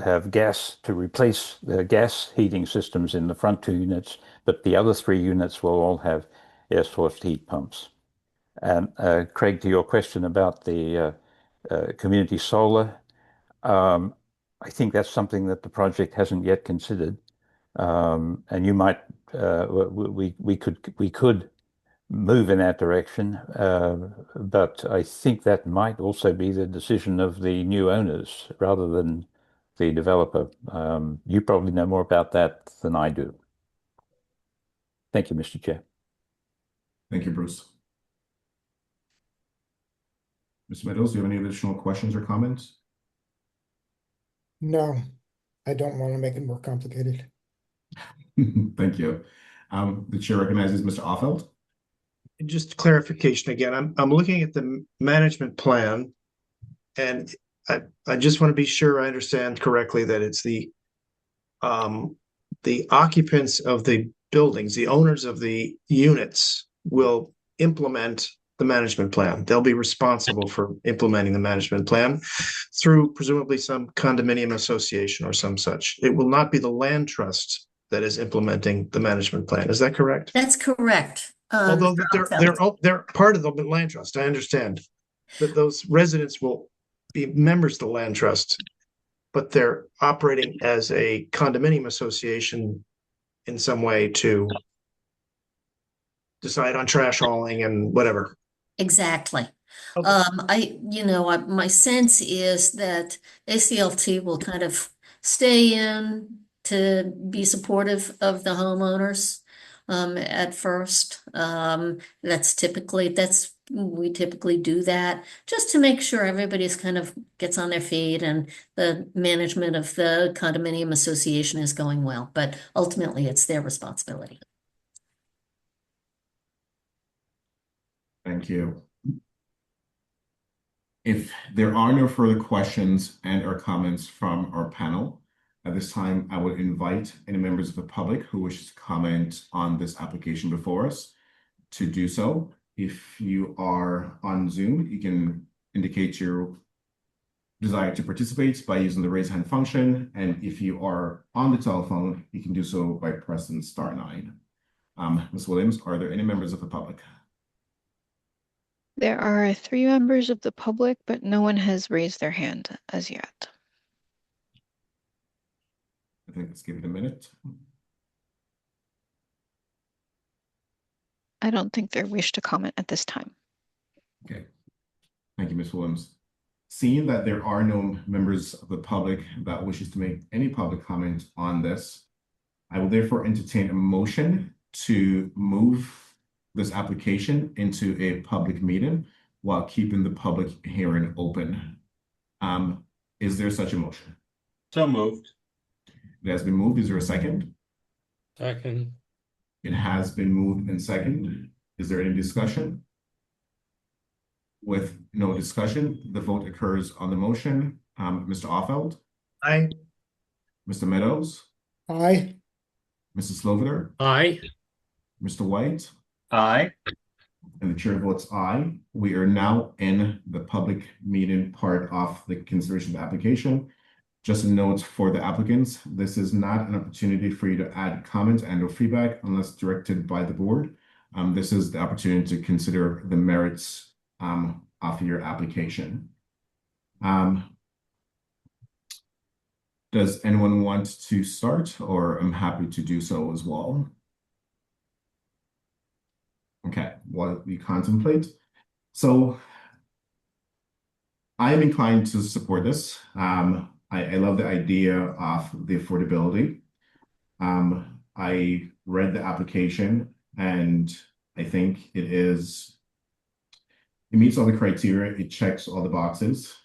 have gas to replace the gas heating systems in the front two units, but the other three units will all have air source heat pumps. And Craig, to your question about the community solar, I think that's something that the project hasn't yet considered. And you might, we could move in that direction, but I think that might also be the decision of the new owners rather than the developer. You probably know more about that than I do. Thank you, Mr. Chair. Thank you, Bruce. Mr. Meadows, do you have any additional questions or comments? No, I don't want to make it more complicated. Thank you. The chair recognizes Mr. Offeld. Just clarification again, I'm looking at the management plan, and I just want to be sure I understand correctly that it's the occupants of the buildings, the owners of the units will implement the management plan. They'll be responsible for implementing the management plan through presumably some condominium association or some such. It will not be the land trust that is implementing the management plan. Is that correct? That's correct. Although they're part of the land trust, I understand. But those residents will be members of the land trust, but they're operating as a condominium association in some way to decide on trash hauling and whatever. Exactly. Okay. My sense is that ACLT will kind of stay in to be supportive of the homeowners at first. We typically do that just to make sure everybody's kind of gets on their feet and the management of the condominium association is going well. But ultimately, it's their responsibility. Thank you. If there are no further questions and or comments from our panel, at this time, I would invite any members of the public who wishes to comment on this application before us to do so. If you are on Zoom, you can indicate your desire to participate by using the raise hand function. And if you are on the telephone, you can do so by pressing *9. Ms. Williams, are there any members of the public? There are 3 members of the public, but no one has raised their hand as yet. I think let's give it a minute. I don't think they wish to comment at this time. Okay. Thank you, Ms. Williams. Seeing that there are no members of the public that wishes to make any public comment on this, I will therefore entertain a motion to move this application into a public meeting while keeping the public hearing open. Is there such a motion? So moved. It has been moved. Is there a second? Second. It has been moved and second. Is there any discussion? With no discussion, the vote occurs on the motion. Mr. Offeld? Aye. Mr. Meadows? Aye. Mrs. Sloviter? Aye. Mr. White? Aye. And the chair votes aye. We are now in the public meeting part of the consideration of the application. Just a note for the applicants, this is not an opportunity for you to add comments and or feedback unless directed by the board. This is the opportunity to consider the merits of your application. Does anyone want to start, or I'm happy to do so as well? Okay, while we contemplate. So I am inclined to support this. I love the idea of the affordability. I read the application and I think it meets all the criteria. It checks all the boxes.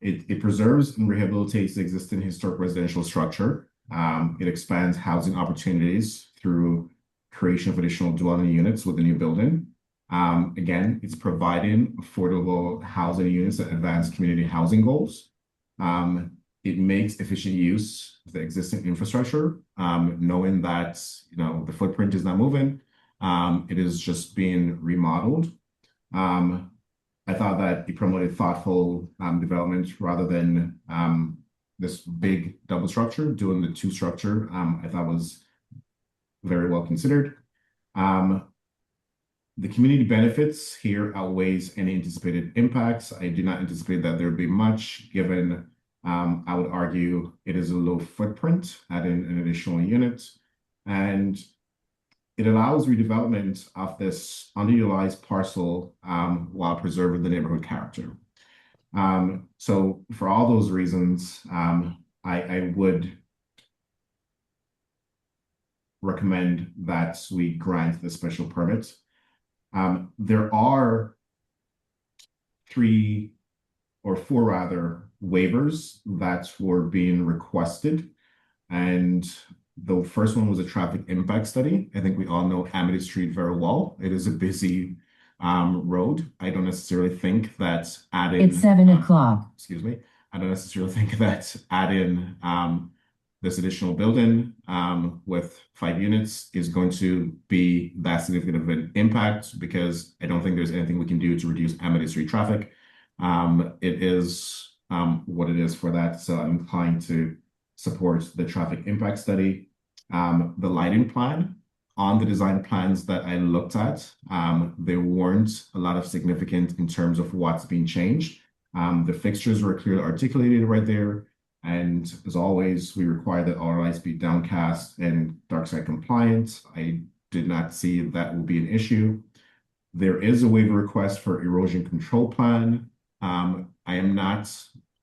It preserves and rehabilitates the existing historic residential structure. It expands housing opportunities through creation of additional dwelling units with the new building. Again, it's providing affordable housing units that advance community housing goals. It makes efficient use of the existing infrastructure, knowing that the footprint is not moving. It is just being remodeled. I thought that it promoted thoughtful development rather than this big double structure. Doing the two structure, I thought was very well considered. The community benefits here outweighs any anticipated impacts. I do not anticipate that there would be much, given I would argue it is a low footprint, adding an additional unit, and it allows redevelopment of this underutilized parcel while preserving the neighborhood character. So for all those reasons, I would recommend that we grant the special permit. There are 3 or 4 rather waivers that were being requested, and the first one was a traffic impact study. I think we all know Amity Street very well. It is a busy road. I don't necessarily think that adding It's 7 o'clock. Excuse me. I don't necessarily think that adding this additional building with 5 units is going to be that significant of an impact, because I don't think there's anything we can do to reduce Amity Street traffic. It is what it is for that. So I'm inclined to support the traffic impact study. The lighting plan, on the design plans that I looked at, there weren't a lot of significant in terms of what's being changed. The fixtures were clearly articulated right there. And as always, we require that all lights be downcast and dark side compliant. I did not see that will be an issue. There is a waiver request for erosion control plan. I do not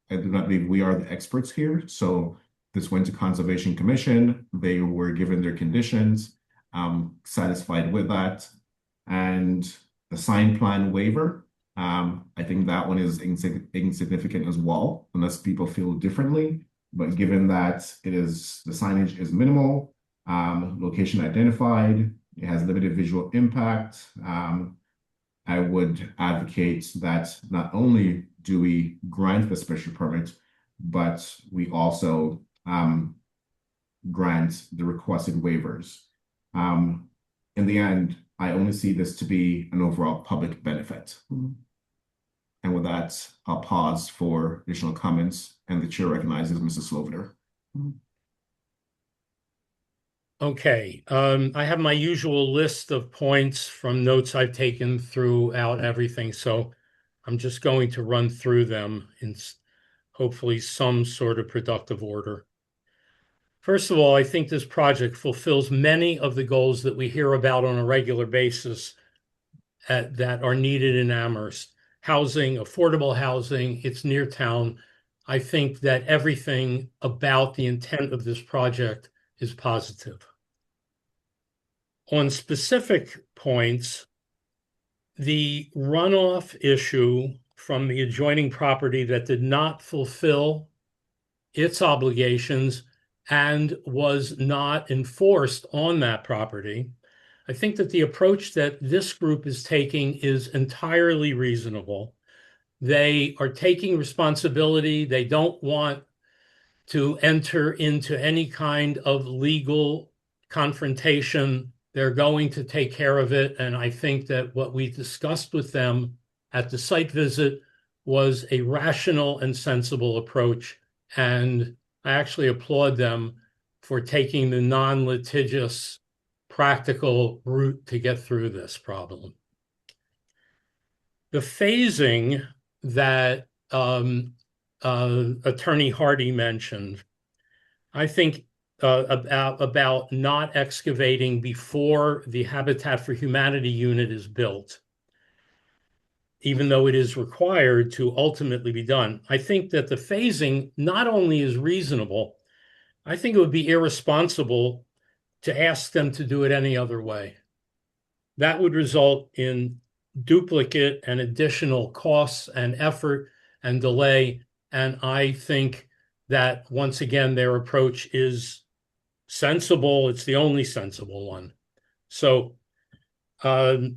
believe we are the experts here. So this went to Conservation Commission. They were given their conditions, satisfied with that. And the sign plan waiver, I think that one is insignificant as well, unless people feel differently. But given that the signage is minimal, location identified, it has limited visual impact, I would advocate that not only do we grant the special permit, but we also grant the requested waivers. In the end, I only see this to be an overall public benefit. And with that, I'll pause for additional comments, and the chair recognizes Mrs. Sloviter. Okay, I have my usual list of points from notes I've taken throughout everything, so I'm just going to run through them in hopefully some sort of productive order. First of all, I think this project fulfills many of the goals that we hear about on a regular basis that are needed in Amherst. Housing, affordable housing, it's near town. I think that everything about the intent of this project is positive. On specific points, the runoff issue from the adjoining property that did not fulfill its obligations and was not enforced on that property, I think that the approach that this group is taking is entirely reasonable. They are taking responsibility. They don't want to enter into any kind of legal confrontation They're going to take care of it. And I think that what we discussed with them at the site visit was a rational and sensible approach. And I actually applaud them for taking the non-litigious, practical route to get through this problem. The phasing that Attorney Hardy mentioned, I think about not excavating before the Habitat for Humanity unit is built, even though it is required to ultimately be done. I think that the phasing not only is reasonable, I think it would be irresponsible to ask them to do it any other way. That would result in duplicate and additional costs and effort and delay. And I think that, once again, their approach is sensible. It's the only sensible one. So I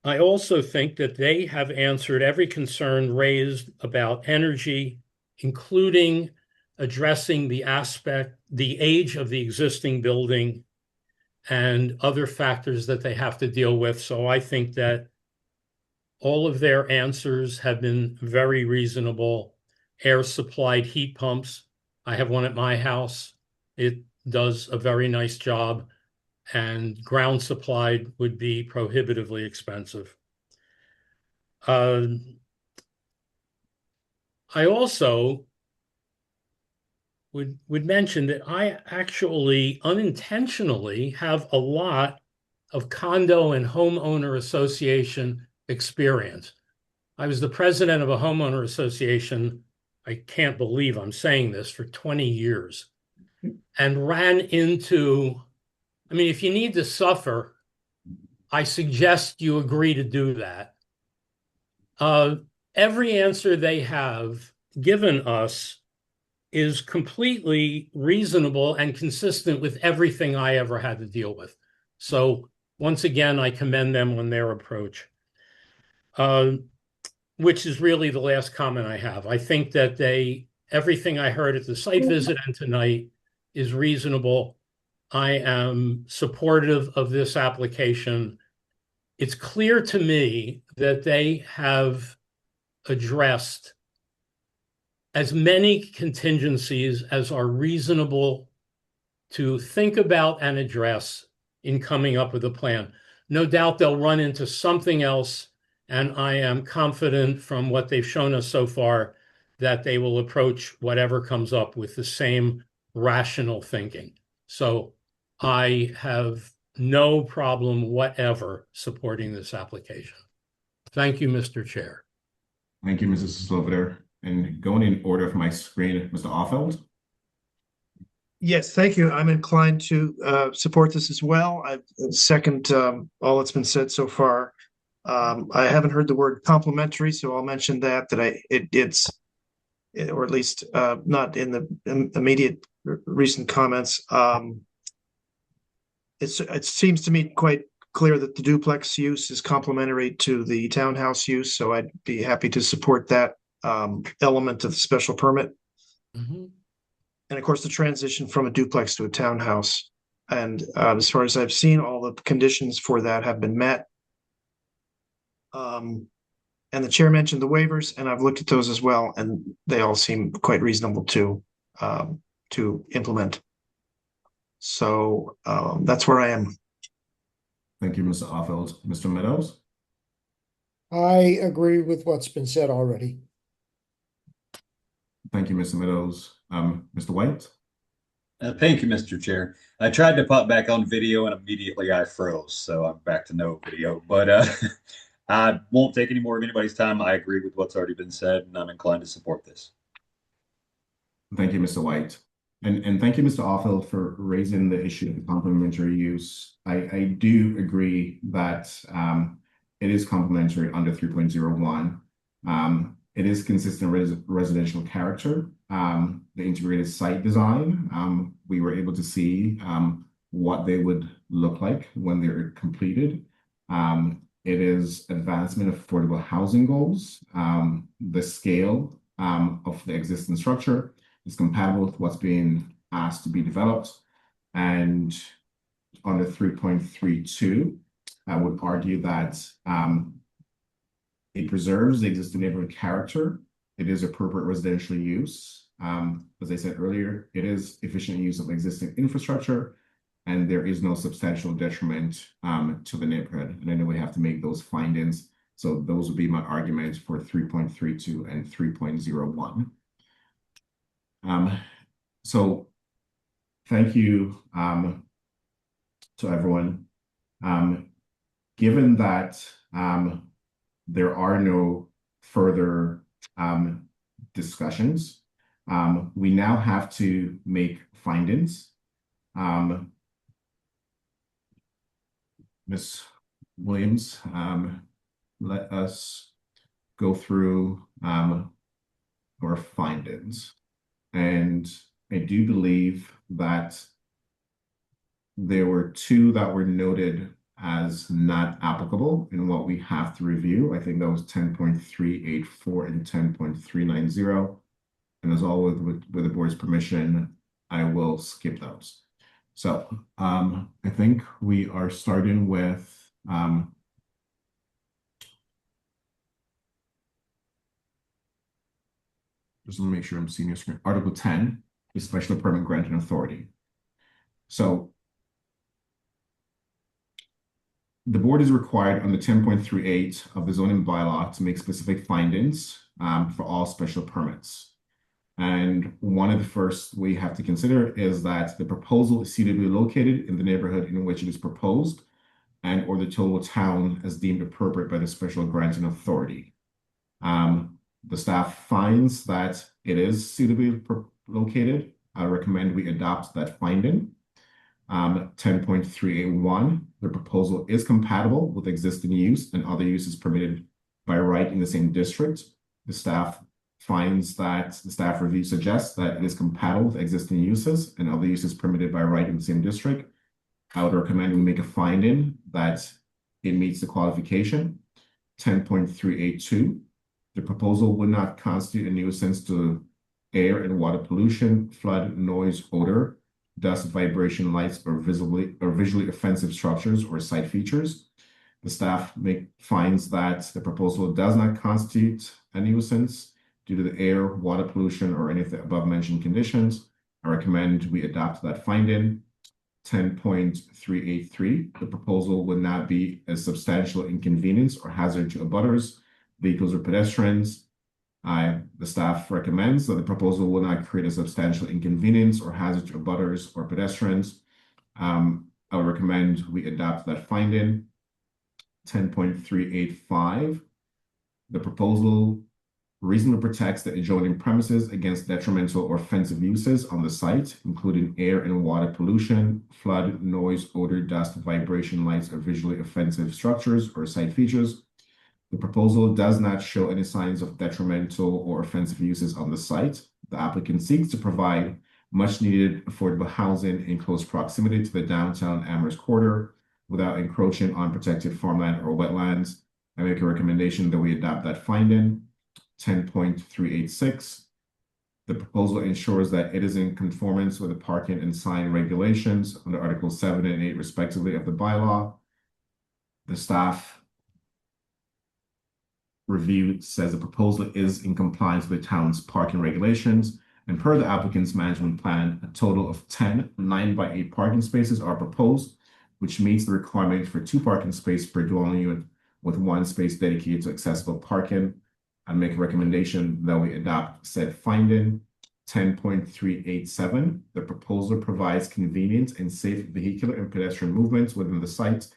also think that they have answered every concern raised about energy, including addressing the age of the existing building and other factors that they have to deal with. So I think that all of their answers have been very reasonable. Air supplied heat pumps. I have one at my house. It does a very nice job, and ground supplied would be prohibitively expensive. I also would mention that I actually unintentionally have a lot of condo and homeowner association experience. I was the president of a homeowner association, I can't believe I'm saying this, for 20 years, and ran into, I mean, if you need to suffer, I suggest you agree to do that. Every answer they have given us is completely reasonable and consistent with everything I ever had to deal with. So once again, I commend them on their approach, which is really the last comment I have. I think that everything I heard at the site visit and tonight is reasonable. I am supportive of this application. It's clear to me that they have addressed as many contingencies as are reasonable to think about and address in coming up with a plan. No doubt they'll run into something else, and I am confident from what they've shown us so far that they will approach whatever comes up with the same rational thinking. So I have no problem whatever supporting this application. Thank you, Mr. Chair. Thank you, Mrs. Sloviter. And going in order of my screen, Mr. Offeld. Yes, thank you. I'm inclined to support this as well. I second all that's been said so far. I haven't heard the word complementary, so I'll mention that it's or at least not in the immediate recent comments. It seems to me quite clear that the duplex use is complementary to the townhouse use, so I'd be happy to support that element of the special permit. Mm-hmm. And of course, the transition from a duplex to a townhouse. And as far as I've seen, all the conditions for that have been met. And the chair mentioned the waivers, and I've looked at those as well, and they all seem quite reasonable to implement. So that's where I am. Thank you, Mr. Offeld. Mr. Meadows? I agree with what's been said already. Thank you, Mr. Meadows. Mr. White? Thank you, Mr. Chair. I tried to pop back on video and immediately I froze, so I'm back to no video. But I won't take any more of anybody's time. I agree with what's already been said, and I'm inclined to support this. Thank you, Mr. White. And thank you, Mr. Offeld, for raising the issue of the complementary use. I do agree that it is complementary under 3.01. It is consistent residential character. The integrated site design, we were able to see what they would look like when they're completed. It is advancement of affordable housing goals. The scale of the existing structure is compatible with what's being asked to be developed. And under 3.32, I would argue that it preserves the existing neighborhood character. It is appropriate residential use. As I said earlier, it is efficient use of existing infrastructure, and there is no substantial detriment to the neighborhood. And I know we have to make those findings. So those would be my arguments for 3.32 and 3.01. So thank you to everyone. Given that there are no further discussions, we now have to make findings. Ms. Williams, let us go through our findings. And I do believe that there were two that were noted as not applicable in what we have to review. I think that was 10.384 and 10.390. And as always, with the board's permission, I will skip those. So I think we are starting with just want to make sure I'm seeing your screen. Article 10 is special permit granting authority. So the board is required under 10.38 of the zoning bylaw to make specific findings for all special permits. And one of the first we have to consider is that the proposal is suitably located in the neighborhood in which it is proposed and or the total town as deemed appropriate by the special granting authority. The staff finds that it is suitably located. I recommend we adopt that finding. 10.381, the proposal is compatible with existing use and other uses permitted by right in the same district. The staff finds that the staff review suggests that it is compatible with existing uses and other uses permitted by right in the same district. I would recommend we make a finding that it meets the qualification. 10.382, the proposal would not constitute a nuisance to air and water pollution, flood, noise, odor, dust, vibration, lights, or visually offensive structures or site features. The staff finds that the proposal does not constitute a nuisance due to the air, water pollution, or any of the above mentioned conditions. I recommend we adopt that finding. 10.383, the proposal would not be a substantial inconvenience or hazard to abutters, vehicles, or pedestrians. The staff recommends that the proposal will not create a substantial inconvenience or hazard to abutters or pedestrians. I would recommend we adopt that finding. 10.385, the proposal reasonably protects the adjoining premises against detrimental or offensive uses on the site, including air and water pollution, flood, noise, odor, dust, vibration, lights, or visually offensive structures or site features. The proposal does not show any signs of detrimental or offensive uses on the site. The applicant seeks to provide much needed affordable housing in close proximity to the downtown Amherst corridor without encroaching on protected farmland or wetlands. I make a recommendation that we adopt that finding. 10.386, the proposal ensures that it is in conformance with the parking and sign regulations under Articles 7 and 8 respectively of the bylaw. The staff review says the proposal is in compliance with the town's parking regulations, and per the applicant's management plan, a total of 10 9x8 parking spaces are proposed, which meets the requirement for 2 parking spaces per dwelling unit with 1 space dedicated to accessible parking. I make a recommendation that we adopt said finding. 10.387, the proposal provides convenient and safe vehicular and pedestrian movements within the site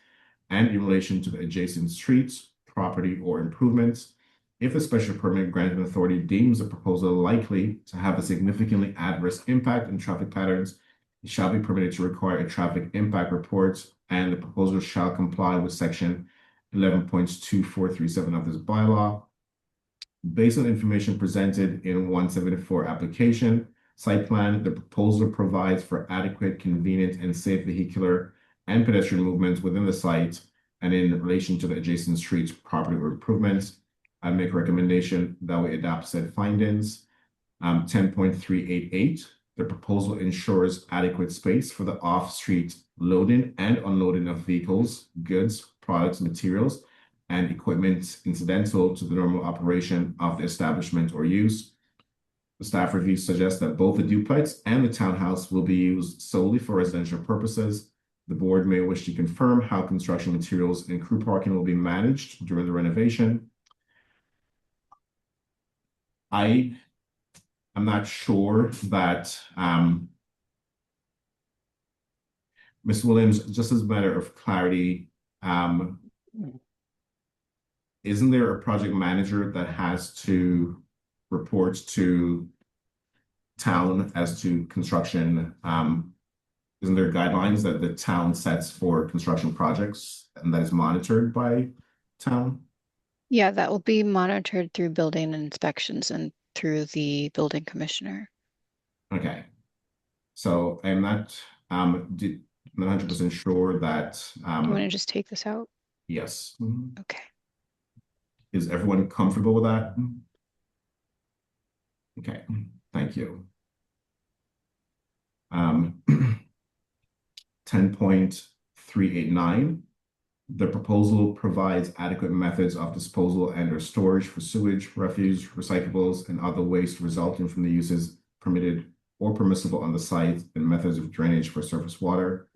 and in relation to the adjacent streets, property, or improvements. If the special permit granting authority deems the proposal likely to have a significantly adverse impact on traffic patterns, it shall be permitted to require a traffic impact report, and the proposal shall comply with section 11.2437 of this bylaw. Based on information presented in 174 application site plan, the proposal provides for adequate, convenient, and safe vehicular and pedestrian movements within the site and in relation to the adjacent streets, property, or improvements. I make a recommendation that we adopt said findings. 10.388, the proposal ensures adequate space for the off-street loading and unloading of vehicles, goods, products, materials, and equipment incidental to the normal operation of the establishment or use. The staff review suggests that both the duplex and the townhouse will be used solely for residential purposes. The board may wish to confirm how construction materials and crew parking will be managed during the renovation. I'm not sure that Ms. Williams, just as a matter of clarity, isn't there a project manager that has to report to town as to construction? Isn't there guidelines that the town sets for construction projects and that is monitored by town? Yeah, that will be monitored through building inspections and through the building commissioner. Okay. So I'm not 100% sure that You want to just take this out? yes. Okay. Is everyone comfortable with that? Okay, thank you. 10.389. The proposal provides adequate methods of disposal and or storage for sewage, refuse, recyclables, and other waste resulting from the uses permitted or permissible on the site, and methods of drainage for surface water.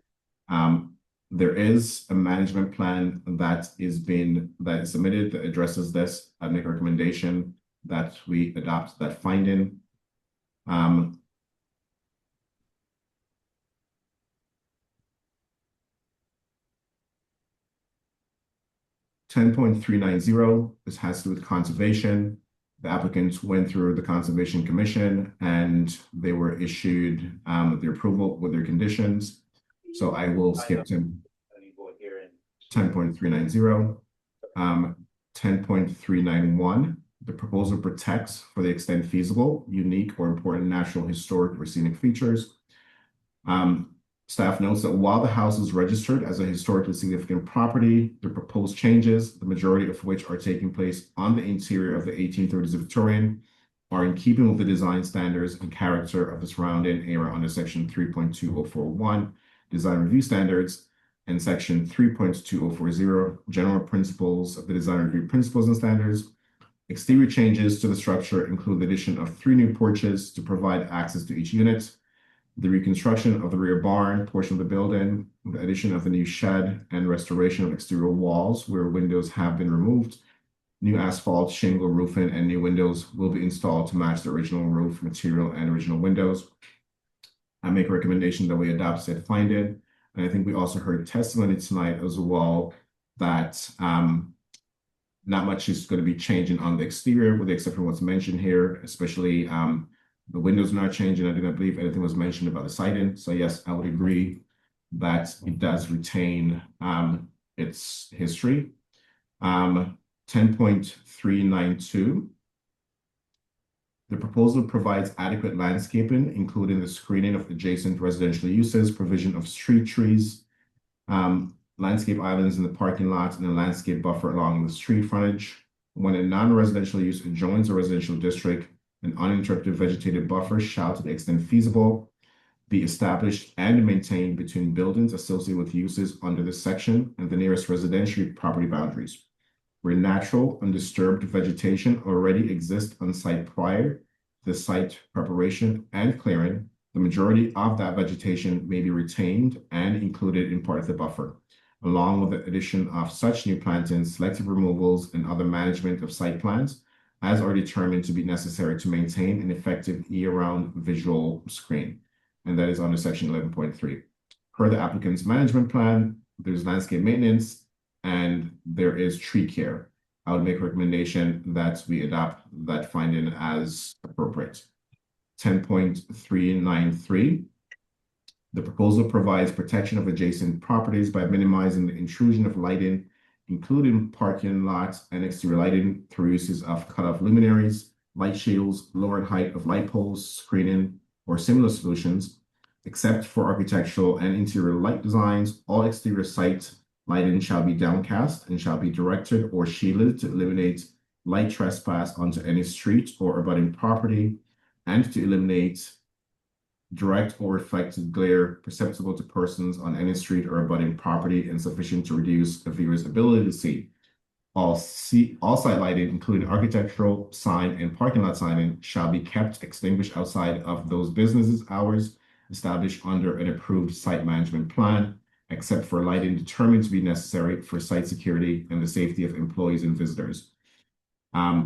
There is a management plan that is submitted that addresses this. I make a recommendation that we adopt that finding. 10.390, this has to do with conservation. The applicants went through the Conservation Commission and they were issued the approval with their conditions. So I will skip to 10.390. 10.391, the proposal protects, for the extent feasible, unique or important natural, historic, or scenic features. Staff notes that while the house is registered as a historically significant property, the proposed changes, the majority of which are taking place on the interior of the 1830s Victorian, are in keeping with the design standards and character of the surrounding area under Section 3.2041 Design Review Standards and Section 3.2040 General Principles of the Design Review Principles and Standards. Exterior changes to the structure include the addition of 3 new porches to provide access to each unit, the reconstruction of the rear barn portion of the building, the addition of a new shed, and restoration of exterior walls where windows have been removed. New asphalt, shingle roofing, and new windows will be installed to match the original roof material and original windows. I make a recommendation that we adopt said finding. And I think we also heard testimony tonight as well that not much is going to be changing on the exterior with the exception of what's mentioned here, especially the windows are not changing. I do not believe anything was mentioned about the siding. So yes, I would agree that it does retain its history. 10.392. The proposal provides adequate landscaping, including the screening of adjacent residential uses, provision of street trees, landscape islands in the parking lot, and a landscape buffer along the street frontage. When a non-residential use adjoins a residential district, an uninterrupted vegetative buffer shall, to the extent feasible, be established and maintained between buildings associated with uses under this section and the nearest residential property boundaries. Where natural, undisturbed vegetation already exists on site prior to the site preparation and clearing, the majority of that vegetation may be retained and included in part of the buffer, along with the addition of such new plantings, selective removals, and other management of site plans as are determined to be necessary to maintain an effective year-round visual screen. And that is under section 11.3. Per the applicant's management plan, there's landscape maintenance and there is tree care. I would make a recommendation that we adopt that finding as appropriate. 10.393. The proposal provides protection of adjacent properties by minimizing the intrusion of lighting, including parking lots and exterior lighting through uses of cutoff luminaries, light shields, lowered height of light poles, screening, or similar solutions. Except for architectural and interior light designs, all exterior site lighting shall be downcast and shall be directed or shielded to eliminate light trespass onto any street or abutting property and to eliminate direct or reflected glare perceptible to persons on any street or abutting property and sufficient to reduce a viewer's ability to see. All site lighting, including architectural, sign, and parking lot signage, shall be kept extinguished outside of those businesses' hours established under an approved site management plan, except for lighting determined to be necessary for site security and the safety of employees and visitors.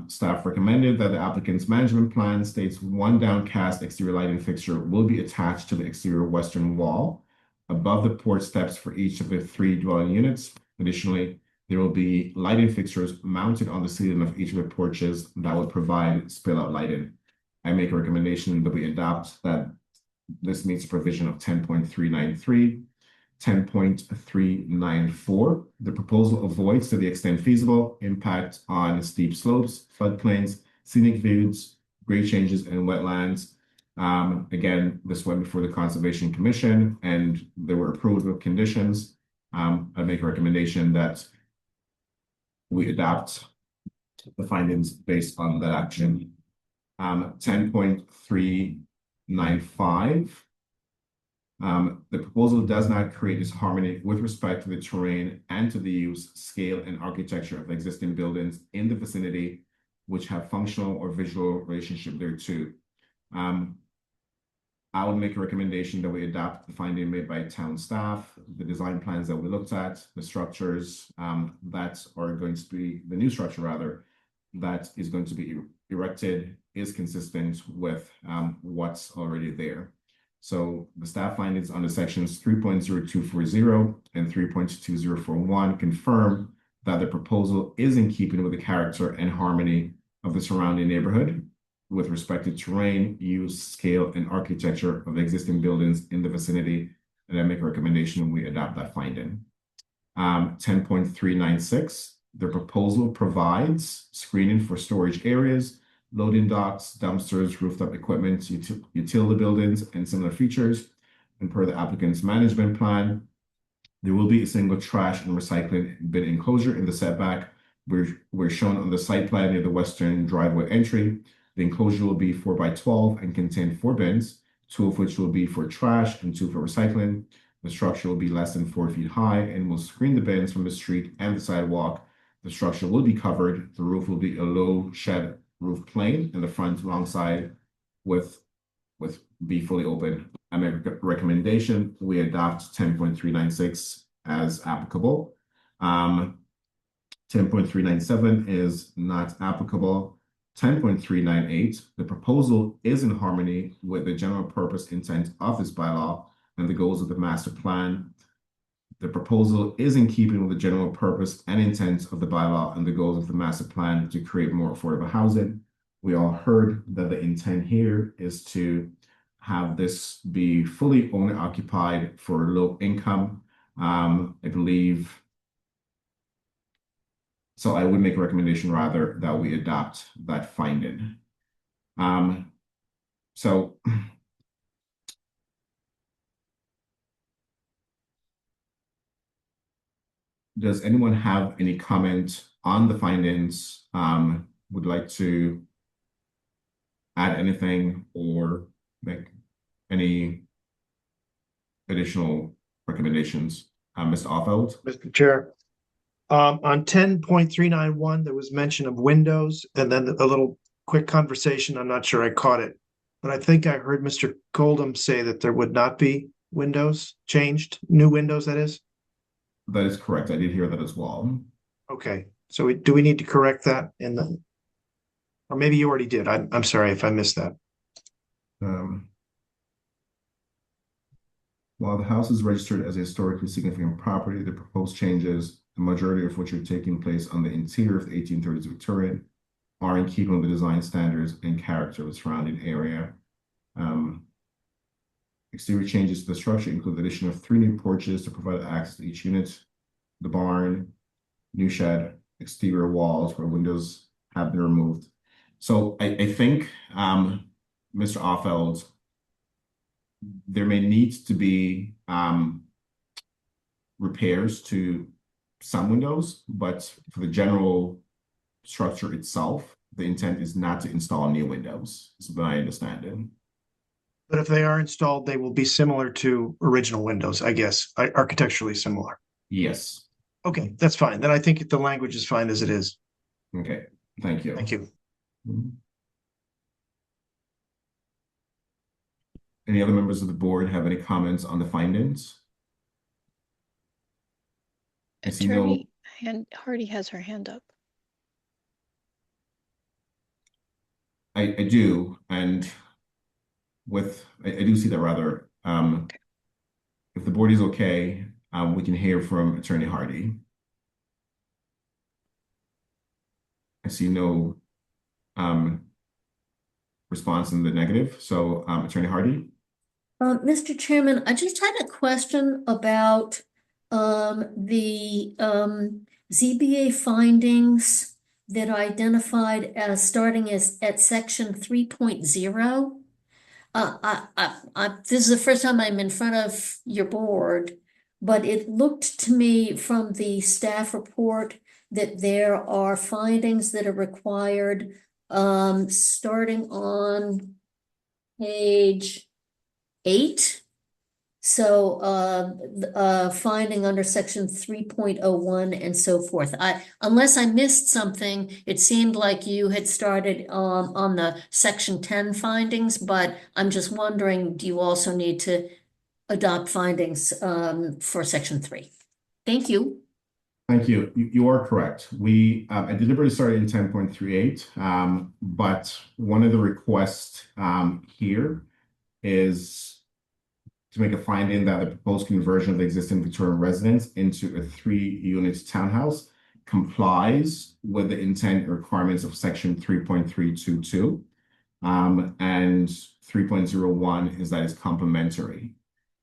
Staff recommended that the applicant's management plan states one downcast exterior lighting fixture will be attached to the exterior western wall above the porch steps for each of the 3 dwelling units. Additionally, there will be lighting fixtures mounted on the ceiling of each of the porches that will provide spill-out lighting. I make a recommendation that we adopt that this meets the provision of 10.393. 10.394. The proposal avoids, to the extent feasible, impact on steep slopes, floodplains, scenic views, grade changes, and wetlands. Again, this went before the Conservation Commission, and they were approved with conditions. I make a recommendation that we adopt the findings based on that action. 10.395. The proposal does not create disharmony with respect to the terrain and to the use, scale, and architecture of existing buildings in the vicinity, which have functional or visual relationship thereto. I would make a recommendation that we adopt the finding made by town staff, the design plans that we looked at, the structures that are going to be, the new structure rather, that is going to be erected is consistent with what's already there. So the staff findings under sections 3.0240 and 3.2041 confirm that the proposal is in keeping with the character and harmony of the surrounding neighborhood with respect to terrain, use, scale, and architecture of existing buildings in the vicinity. And I make a recommendation we adopt that finding. 10.396, the proposal provides screening for storage areas, loading docks, dumpsters, rooftop equipment, utility buildings, and similar features. And per the applicant's management plan, there will be a single trash and recycling bin enclosure in the setback. We're shown on the site plan near the western driveway entry. The enclosure will be 4x12 and contain 4 bins, 2 of which will be for trash and 2 for recycling. The structure will be less than 4 feet high and will screen the bins from the street and the sidewalk. The structure will be covered. The roof will be a low shed roof plane, and the front alongside with be fully open. I make a recommendation we adopt 10.396 as applicable. 10.397 is not applicable. 10.398, the proposal is in harmony with the general purpose intent of this bylaw and the goals of the master plan. The proposal is in keeping with the general purpose and intent of the bylaw and the goals of the master plan to create more affordable housing. We all heard that the intent here is to have this be fully owner occupied for low income. I believe. So I would make a recommendation rather that we adopt that finding. So does anyone have any comment on the findings? Would like to add anything or make any additional recommendations? Mr. Offeld? Mr. Chair. On 10.391, there was mention of windows and then a little quick conversation. I'm not sure I caught it, but I think I heard Mr. Goldham say that there would not be windows changed, new windows, that is? That is correct. I did hear that as well. Okay, so do we need to correct that in the, or maybe you already did. I'm sorry if I missed that. While the house is registered as a historically significant property, the proposed changes, the majority of which are taking place on the interior of the 1830s Victorian, are in keeping with the design standards and character of the surrounding area. Exterior changes to the structure include the addition of 3 new porches to provide access to each unit, the barn, new shed, exterior walls where windows have been removed. So I think, Mr. Offeld, there may need to be repairs to some windows, but for the general structure itself, the intent is not to install new windows, is my understanding. But if they are installed, they will be similar to original windows, I guess, architecturally similar. Yes. Okay, that's fine. Then I think the language is fine as it is. Okay, thank you. Thank you. Any other members of the board have any comments on the findings? I see no. Attorney Hardy has her hand up. I do, and I do see that rather. If the board is okay, we can hear from Attorney Hardy. I see no response in the negative. So, Attorney Hardy. Mr. Chairman, I just had a question about the ZBA findings that are identified as starting at section 3.0. This is the first time I'm in front of your board, but it looked to me from the staff report that there are findings that are required starting on page 8. So finding under section 3.01 and so forth. Unless I missed something, it seemed like you had started on the section 10 findings, but I'm just wondering, do you also need to adopt findings for section 3? Thank you. Thank you. You are correct. I deliberately started in 10.38, but one of the requests here is to make a finding that the proposed conversion of the existing Victorian residence into a 3-unit townhouse complies with the intent and requirements of section 3.322. And 3.01 is that it's complementary.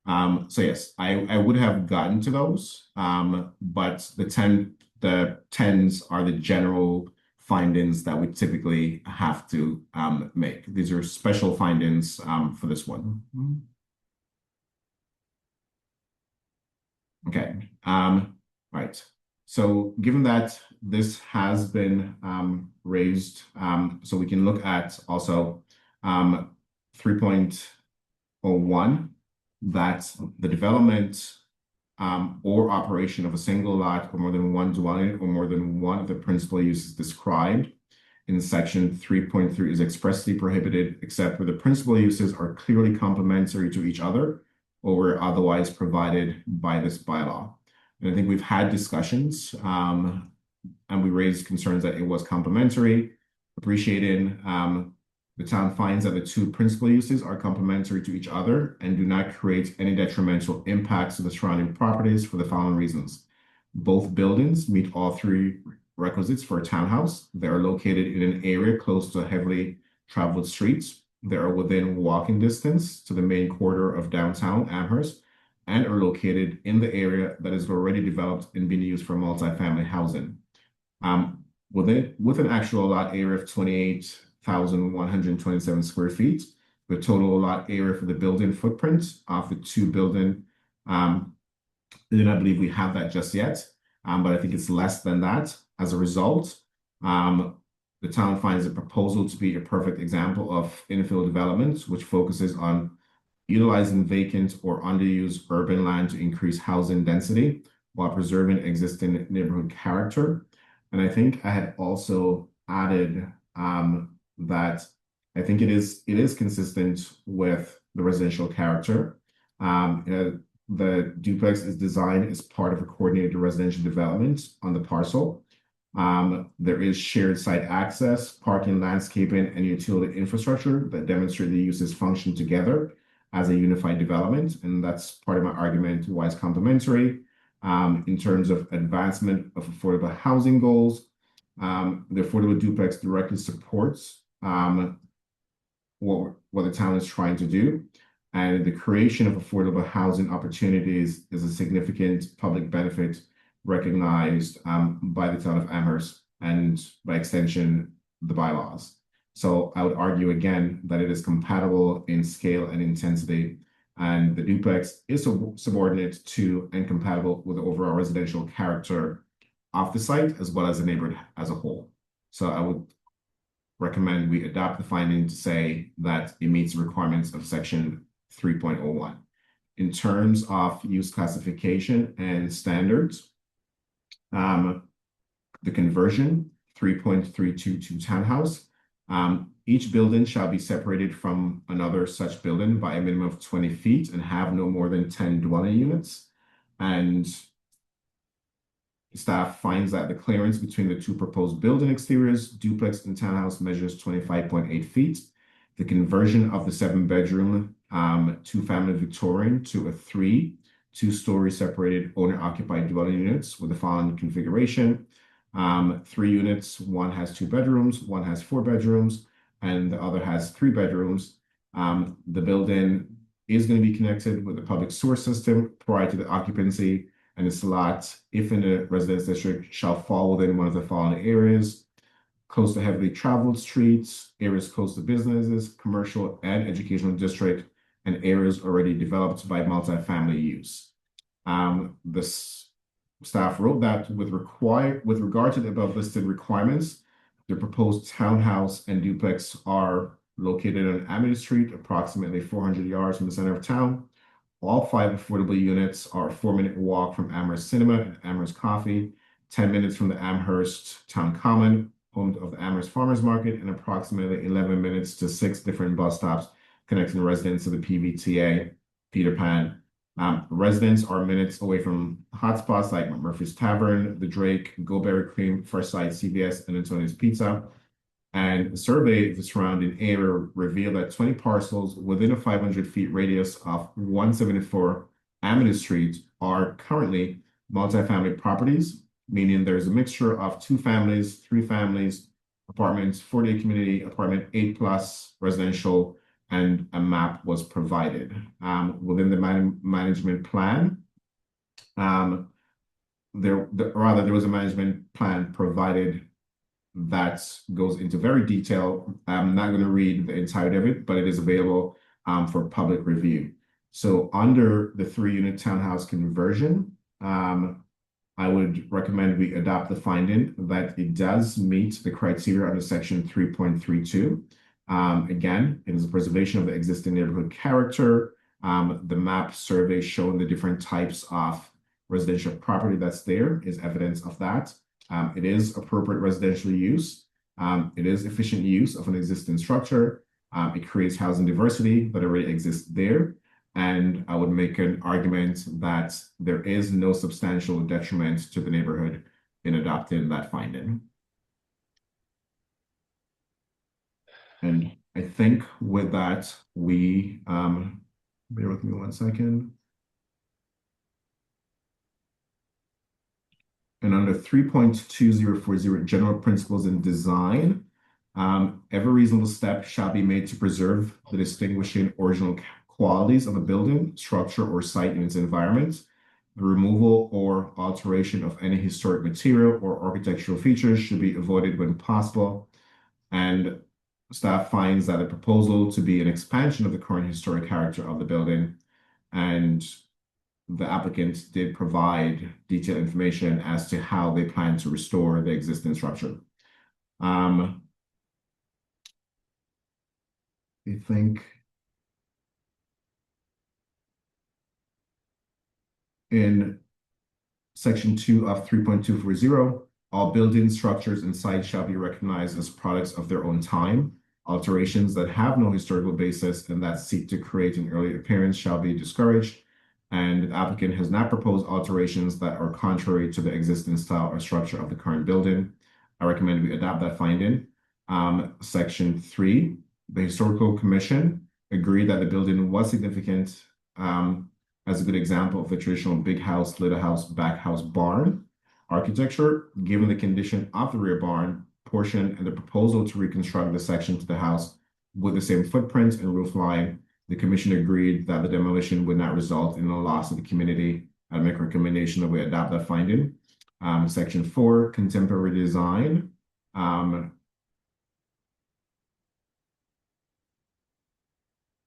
So yes, I would have gotten to those, but the 10s are the general findings that we typically have to make. These are special findings for this one. Okay, right. So given that this has been raised, so we can look at also 3.01, that the development or operation of a single lot or more than one dwelling or more than one of the principal uses described in section 3.3 is expressly prohibited except where the principal uses are clearly complementary to each other or were otherwise provided by this bylaw. And I think we've had discussions and we raised concerns that it was complementary, appreciating the town finds that the two principal uses are complementary to each other and do not create any detrimental impacts to the surrounding properties for the following reasons. Both buildings meet all 3 requisites for a townhouse. They are located in an area close to heavily traveled streets. They are within walking distance to the main corridor of downtown Amherst and are located in the area that is already developed and being used for multifamily housing. With an actual lot area of 28,127 square feet, the total lot area for the building footprint of the 2 building, I do not believe we have that just yet, but I think it's less than that. As a result, the town finds the proposal to be a perfect example of infill development, which focuses on utilizing vacant or underused urban land to increase housing density while preserving existing neighborhood character. And I think I had also added that I think it is consistent with the residential character. The duplex is designed as part of a coordinated residential development on the parcel. There is shared site access, parking, landscaping, and utility infrastructure that demonstrate the uses function together as a unified development. And that's part of my argument why it's complementary. In terms of advancement of affordable housing goals, the affordable duplex directly supports what the town is trying to do. And the creation of affordable housing opportunities is a significant public benefit recognized by the town of Amherst and by extension, the bylaws. So I would argue again that it is compatible in scale and intensity, and the duplex is subordinate to and compatible with the overall residential character of the site as well as the neighborhood as a whole. So I would recommend we adopt the finding to say that it meets the requirements of section 3.01. In terms of use classification and standards, the conversion 3.322 townhouse. Each building shall be separated from another such building by a minimum of 20 feet and have no more than 10 dwelling units. And staff finds that the clearance between the two proposed building exteriors, duplex and townhouse, measures 25.8 feet. The conversion of the 7-bedroom, two-family Victorian to a 2-story separated owner-occupied dwelling units with the following configuration. 3 units, one has 2 bedrooms, one has 4 bedrooms, and the other has 3 bedrooms. The building is going to be connected with a public sewer system prior to the occupancy, and its lot, if in a residence district, shall fall within one of the following areas: close to heavily traveled streets, areas close to businesses, commercial and educational district, and areas already developed by multifamily use. Staff wrote that with regard to the above listed requirements, the proposed townhouse and duplex are located on Amity Street, approximately 400 yards from the center of town. All 5 affordable units are a 4-minute walk from Amherst Cinema and Amherst Coffee, 10 minutes from the Amherst Town Common, home of the Amherst Farmers Market, and approximately 11 minutes to 6 different bus stops connecting residents to the PVTA, Peter Pan. Residents are minutes away from hotspots like Murphy's Tavern, The Drake, Go-Berry Cream, Fresh Sight, CVS, and Antonio's Pizza. And a survey of the surrounding area revealed that 20 parcels within a 500 feet radius of 174 Amity Street are currently multifamily properties, meaning there's a mixture of 2 families, 3 families, apartments, 4-day community, apartment 8+ residential, and a map was provided. Within the management plan, there was a management plan provided that goes into very detail. I'm not going to read the entirety of it, but it is available for public review. So under the 3-unit townhouse conversion, I would recommend we adopt the finding that it does meet the criteria under section 3.32. Again, it is a preservation of the existing neighborhood character. The map survey showing the different types of residential property that's there is evidence of that. It is appropriate residential use. It is efficient use of an existing structure. It creates housing diversity that already exists there. And I would make an argument that there is no substantial detriment to the neighborhood in adopting that finding. And I think with that, we, bear with me 1 second. And under 3.2040, general principles in design, every reasonable step shall be made to preserve the distinguishing original qualities of a building, structure, or site in its environment. The removal or alteration of any historic material or architectural features should be avoided when possible. And staff finds that a proposal to be an expansion of the current historic character of the building, and the applicant did provide detailed information as to how they plan to restore the existing structure. I think in section 2 of 3.240, all buildings, structures, and sites shall be recognized as products of their own time. Alterations that have no historical basis and that seek to create an early appearance shall be discouraged. And the applicant has not proposed alterations that are contrary to the existing style or structure of the current building. I recommend we adopt that finding. Section 3, the Historical Commission agreed that the building was significant as a good example of the traditional big house, little house, back house barn architecture, given the condition of the rear barn portion and the proposal to reconstruct the section to the house with the same footprint and roof line. The commission agreed that the demolition would not result in a loss of the community. I make a recommendation that we adopt that finding. Section 4, contemporary design.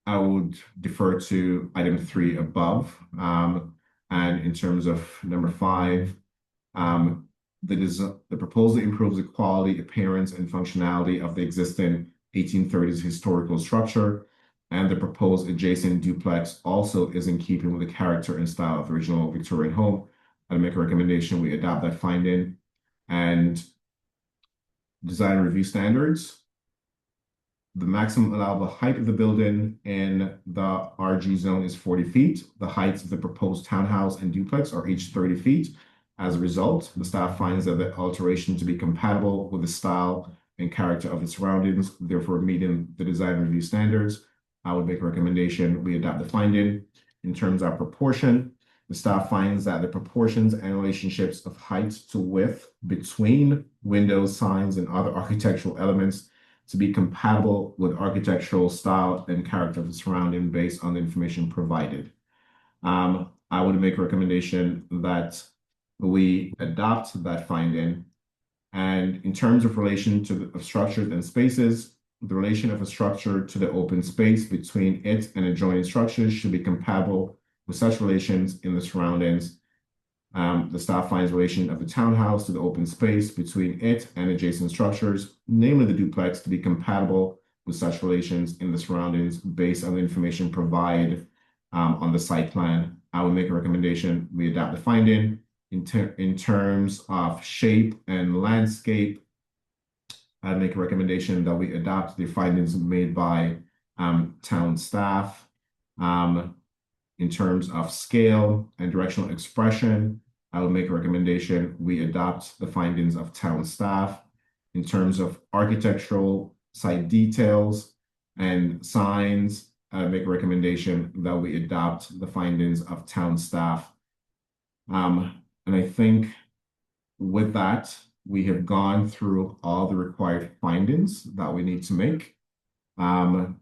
I would defer to item 3 above. And in terms of number 5, The proposal improves the quality, appearance, and functionality of the existing 1830s historical structure, and the proposed adjacent duplex also is in keeping with the character and style of the original Victorian home. I make a recommendation we adopt that finding. And design review standards. The maximum allowable height of the building in the RG zone is 40 feet. The heights of the proposed townhouse and duplex are each 30 feet. As a result, the staff finds that the alteration to be compatible with the style and character of the surroundings, therefore meeting the design review standards. I would make a recommendation we adopt the finding. In terms of proportion, the staff finds that the proportions and relationships of height to width between windows, signs, and other architectural elements to be compatible with architectural style and character of the surrounding based on the information provided. I would make a recommendation that we adopt that finding. And in terms of relation to the structures and spaces, the relation of a structure to the open space between it and adjoining structures should be compatible with such relations in the surroundings. The staff finds relation of the townhouse to the open space between it and adjacent structures, namely the duplex, to be compatible with such relations in the surroundings based on the information provided on the site plan. I would make a recommendation we adopt the finding. In terms of shape and landscape, I'd make a recommendation that we adopt the findings made by town staff. In terms of scale and directional expression, I would make a recommendation we adopt the findings of town staff. In terms of architectural site details and signs, I would make a recommendation that we adopt the findings of town staff. And I think with that, we have gone through all the required findings that we need to make. Are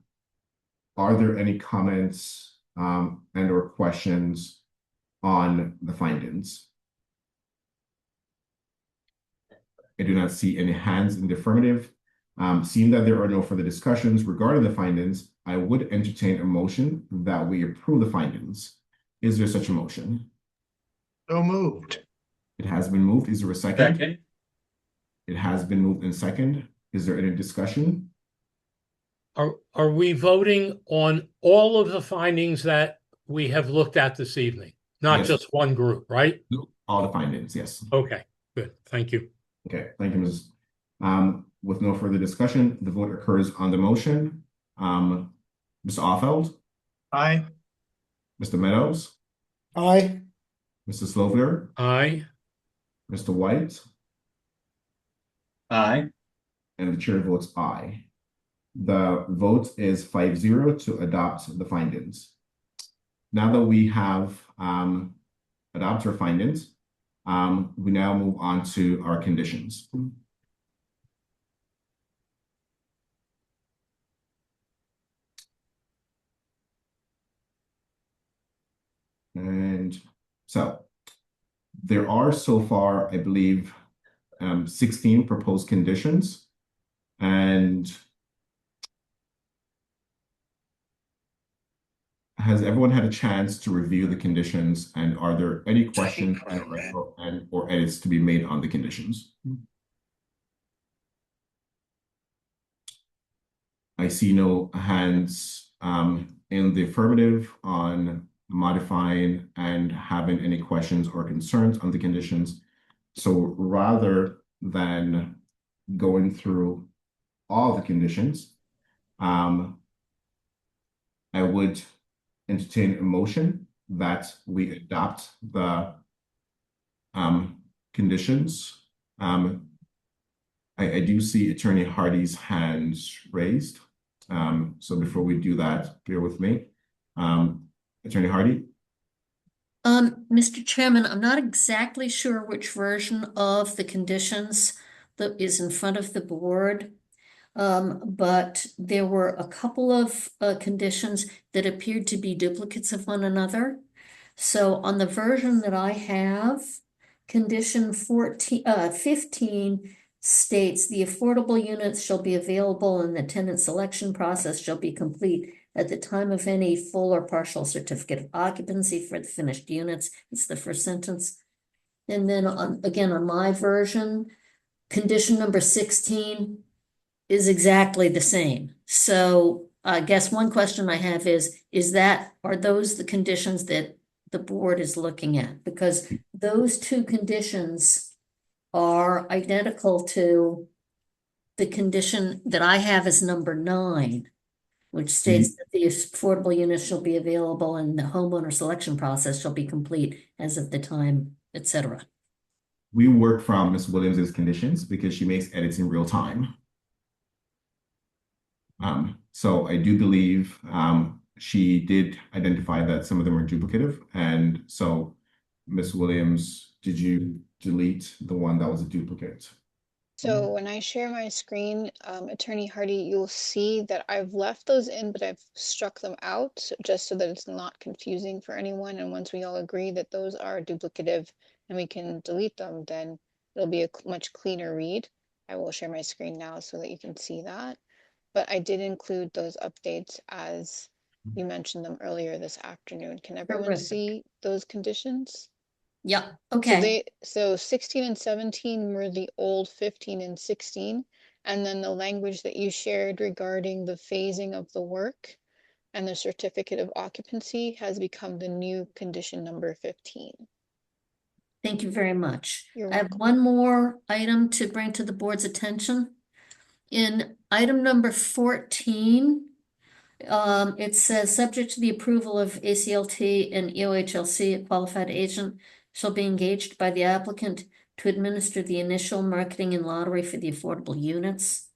there any comments and or questions on the findings? I do not see any hands in the affirmative. Seeing that there are no further discussions regarding the findings, I would entertain a motion that we approve the findings. Is there such a motion? So moved. It has been moved. Is there a second? Second. It has been moved in second. Is there any discussion? Are we voting on all of the findings that we have looked at this evening? Not Yes. just one group, right? All the findings, yes. Okay, good. Thank you. Okay, thank you, Mrs. With no further discussion, the vote occurs on the motion. Mr. Offeld, Aye. Mr. Meadows, Aye. Mr. Slovler, Aye. Mr. White, Aye. and the chair votes aye. The vote is 5-0 to adopt the findings. Now that we have adopted our findings, we now move on to our conditions. And so there are so far, I believe, 16 proposed conditions. And has everyone had a chance to review the conditions, and are there any questions or edits to be made on the conditions? I see no hands in the affirmative on modifying and having any questions or concerns on the conditions. So rather than going through all the conditions, I would entertain a motion that we adopt the conditions. I do see Attorney Hardy's hands raised. So before we do that, bear with me. Attorney Hardy? Mr. Chairman, I'm not exactly sure which version of the conditions that is in front of the board. But there were a couple of conditions that appeared to be duplicates of one another. So on the version that I have, condition 15 states the affordable units shall be available and the tenant selection process shall be complete at the time of any full or partial certificate of occupancy for the finished units. It's the first sentence. And then again, on my version, condition number 16 is exactly the same. So I guess one question I have are those the conditions that the board is looking at? Because those two conditions are identical to the condition that I have as number 9, which states that the affordable units shall be available and the homeowner selection process shall be complete as of the time, etc. We work from Ms. Williams's conditions because she makes edits in real time. So I do believe she did identify that some of them are duplicative. And so, Ms. Williams, did you delete the one that was a duplicate? So when I share my screen, Attorney Hardy, you'll see that I've left those in, but I've struck them out just so that it's not confusing for anyone. And once we all agree that those are duplicative and we can delete them, then it'll be a much cleaner read. I will share my screen now so that you can see that. But I did include those updates as you mentioned them earlier this afternoon. Can everyone Terrific. see those conditions? Yeah, So okay. so 16 and 17 were the old 15 and 16, and then the language that you shared regarding the phasing of the work and the certificate of occupancy has become the new condition number 15. Thank you very much. You're I have welcome. one more item to bring to the board's attention. In item number 14, it says, subject to the approval of ACLT and EOHLC, a qualified agent shall be engaged by the applicant to administer the initial marketing and lottery for the affordable units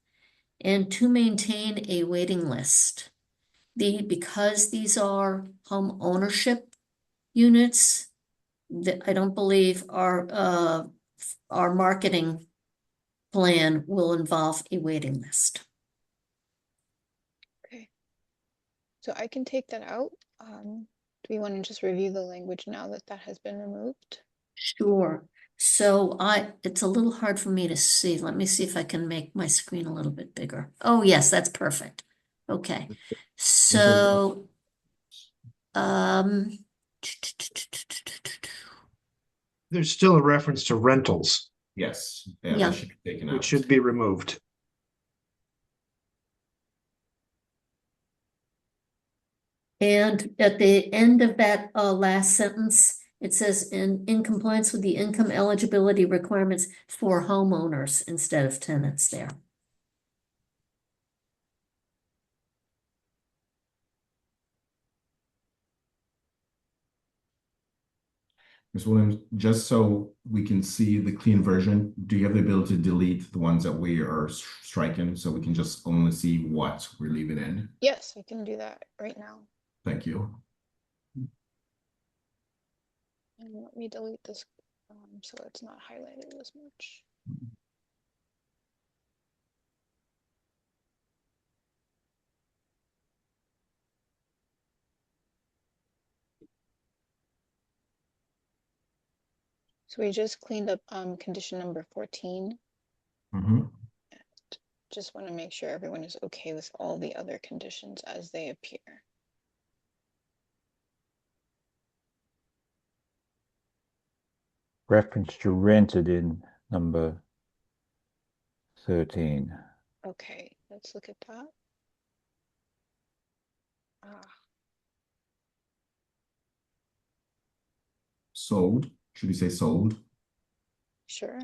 and to maintain a waiting list. Because these are home ownership units, I don't believe our marketing plan will involve a waiting list. Okay. So I can take that out. Do we want to just review the language now that that has been removed? Sure. So it's a little hard for me to see. Let me see if I can make my screen a little bit bigger. Oh, yes, that's perfect. Okay. So, There's still a reference to rentals, Yes, Yeah. that should be taken out. which should be removed. and at the end of that last sentence, it says in compliance with the income eligibility requirements for homeowners instead of tenants there. Ms. Williams, just so we can see the clean version, do you have the ability to delete the ones that we are striking so we can just only see what we're leaving in? Yes, I can do that right now. Thank you. And let me delete this so it's not highlighted as much. So we just cleaned up condition number 14. Mhm. Just want to make sure everyone is okay with all the other conditions as they appear. Reference to rented in number 13. Okay, let's look at that. Sold. Should we say sold? Sure.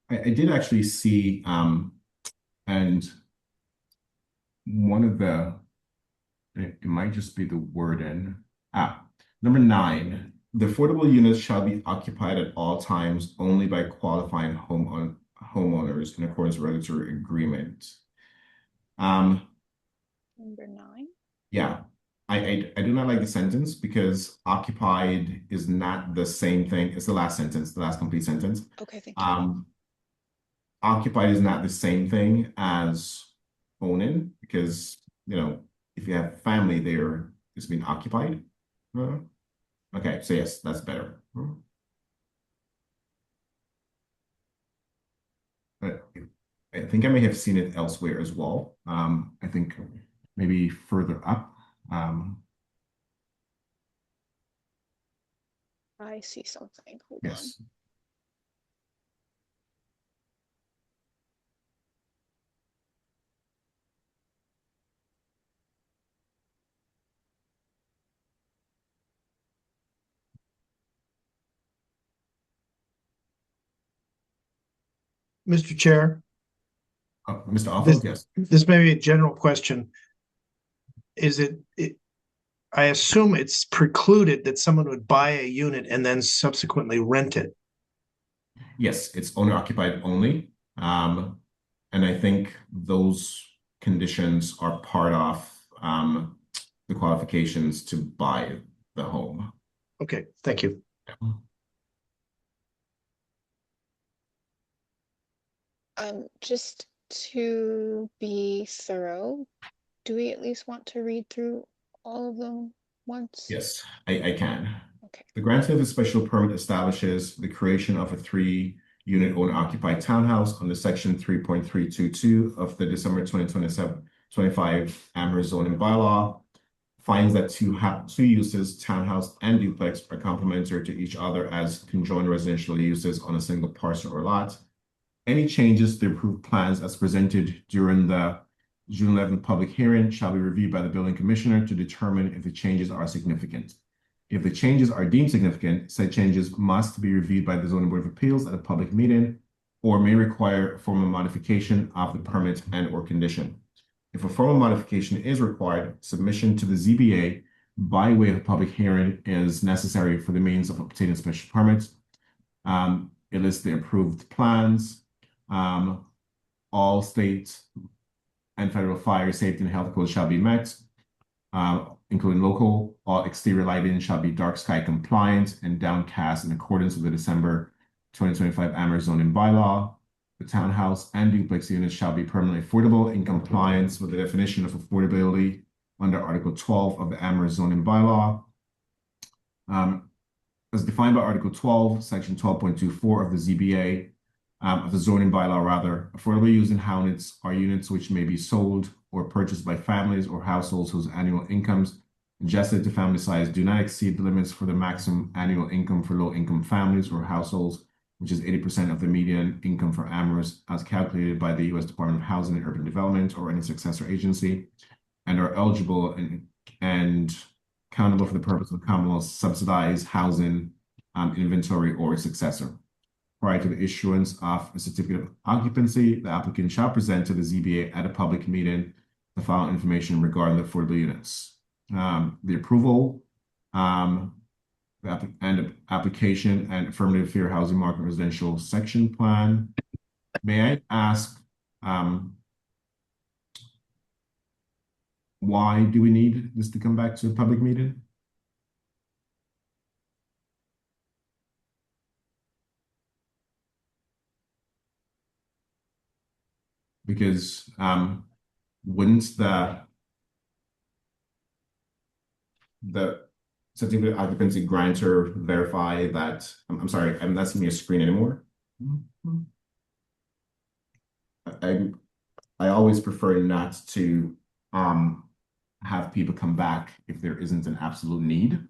I did actually see, and one of it might just be the wording. Number 9, the affordable units shall be occupied at all times only by qualifying homeowners in accordance with regulatory agreement. Number 9. Yeah, I do not like the sentence because occupied is not the same thing. It's the last sentence, the last complete sentence. Okay, thank you. Occupied is not the same thing as owning because, if you have family there, it's been occupied. Okay, so yes, that's better. I think I may have seen it elsewhere as well. I think maybe further up. I see something. Hold on. Yes. Mr. Chair, Mr. Alford, this, yes. this may be a general question. Is I assume it's precluded that someone would buy a unit and then subsequently rent it. Yes, it's owner occupied only. And I think those conditions are part of the qualifications to buy the home. Okay, thank you. Just to be thorough, do we at least want to read through all of them once? Yes, I can. Okay. The granting of a special permit establishes the creation of a 3-unit owner-occupied townhouse under section 3.322 of the December 2025 Amherst zoning bylaw. Finds that two uses, townhouse and duplex, are complementary to each other as conjoined residential uses on a single parcel or lot. Any changes to the approved plans as presented during the June 11th public hearing shall be reviewed by the building commissioner to determine if the changes are significant. If the changes are deemed significant, said changes must be reviewed by the zoning board of appeals at a public meeting or may require a formal modification of the permit and/or condition. If a formal modification is required, submission to the ZBA by way of a public hearing is necessary for the means of obtaining special permits. It lists the approved plans. All state and federal fire safety and health codes shall be met, including local. All exterior lighting shall be dark sky compliant and downcast in accordance with the December 2025 Amherst zoning bylaw. The townhouse and duplex units shall be permanently affordable in compliance with the definition of affordability under Article 12 of the Amherst zoning bylaw. As defined by Article 12, Section 12.24 of the ZBA, of the zoning bylaw rather, affordable using units are units which may be sold or purchased by families or households whose annual incomes adjusted to family size do not exceed the limits for the maximum annual income for low-income families or households, which is 80% of the median income for Amherst as calculated by the U.S. Department of Housing and Urban Development or any successor agency, and are eligible and countable for the purpose of Commonwealth subsidized housing inventory or successor. Prior to the issuance of a certificate of occupancy, the applicant shall present to the ZBA at a public meeting the following information regarding the affordable units. The approval, and application and affirmative fair housing market residential section plan. May I ask, why do we need this to come back to a public meeting? Because wouldn't the certificate of occupancy grantor verify that? I'm sorry, I'm not seeing your screen anymore. I always prefer not to have people come back if there isn't an absolute need.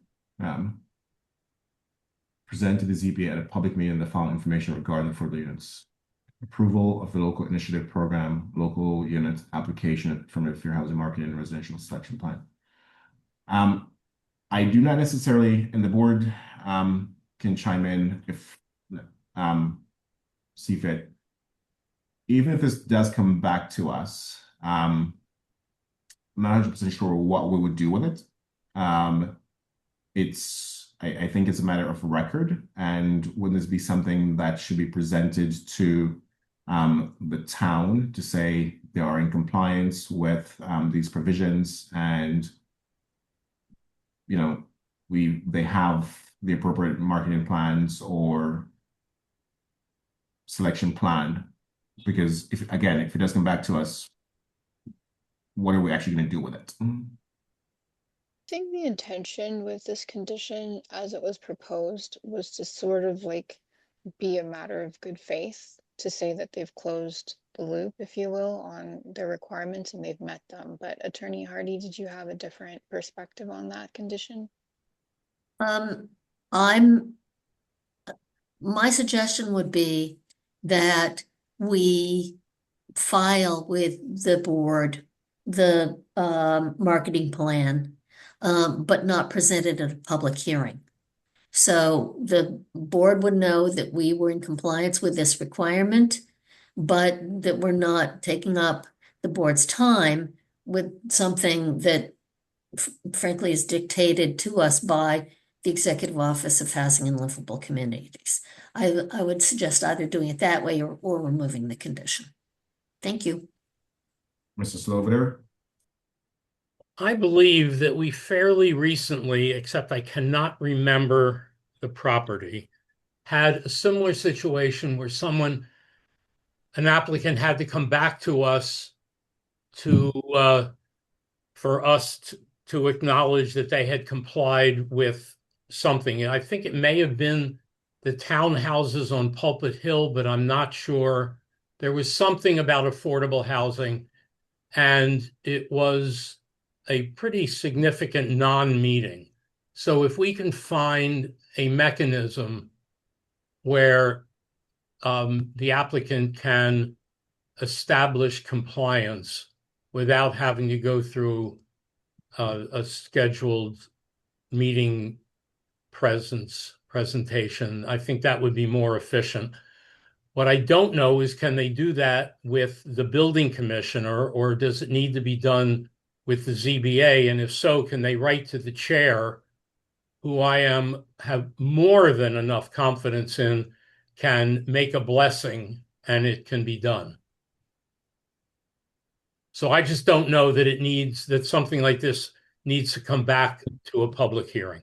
Present to the ZBA at a public meeting the following information regarding the affordable units. Approval of the local initiative program, local unit application from the fair housing market and residential selection plan. I do not necessarily, and the board can chime in if see fit. Even if this does come back to us, I'm not 100% sure what we would do with it. I think it's a matter of record, and wouldn't this be something that should be presented to the town to say they are in compliance with these provisions, and they have the appropriate marketing plans or selection plan? Because if it does come back to us, what are we actually going to do with it? I think the intention with this condition as it was proposed was to sort of like be a matter of good faith, to say that they've closed the loop, if you will, on their requirements and they've met them. But Attorney Hardy, did you have a different perspective on that condition? I'm my suggestion would be that we file with the board the marketing plan, but not present it at a public hearing. So the board would know that we were in compliance with this requirement, but that we're not taking up the board's time with something that frankly is dictated to us by the Executive Office of Housing and Livable Communities. I would suggest either doing it that way or removing the condition. Thank you. Mr. Sloviter? I believe that we fairly recently, except I cannot remember the property, had a similar situation where an applicant had to come back to us for us to acknowledge that they had complied with something. And I think it may have been the townhouses on Pulpit Hill, but I'm not sure. There was something about affordable housing, and it was a pretty significant non-meeting. So if we can find a mechanism where the applicant can establish compliance without having to go through a scheduled meeting presentation, I think that would be more efficient. What I don't know is, can they do that with the building commissioner, or does it need to be done with the ZBA? And if so, can they write to the chair, who I have more than enough confidence in, can make a blessing and it can be done? So I just don't know that something like this needs to come back to a public hearing.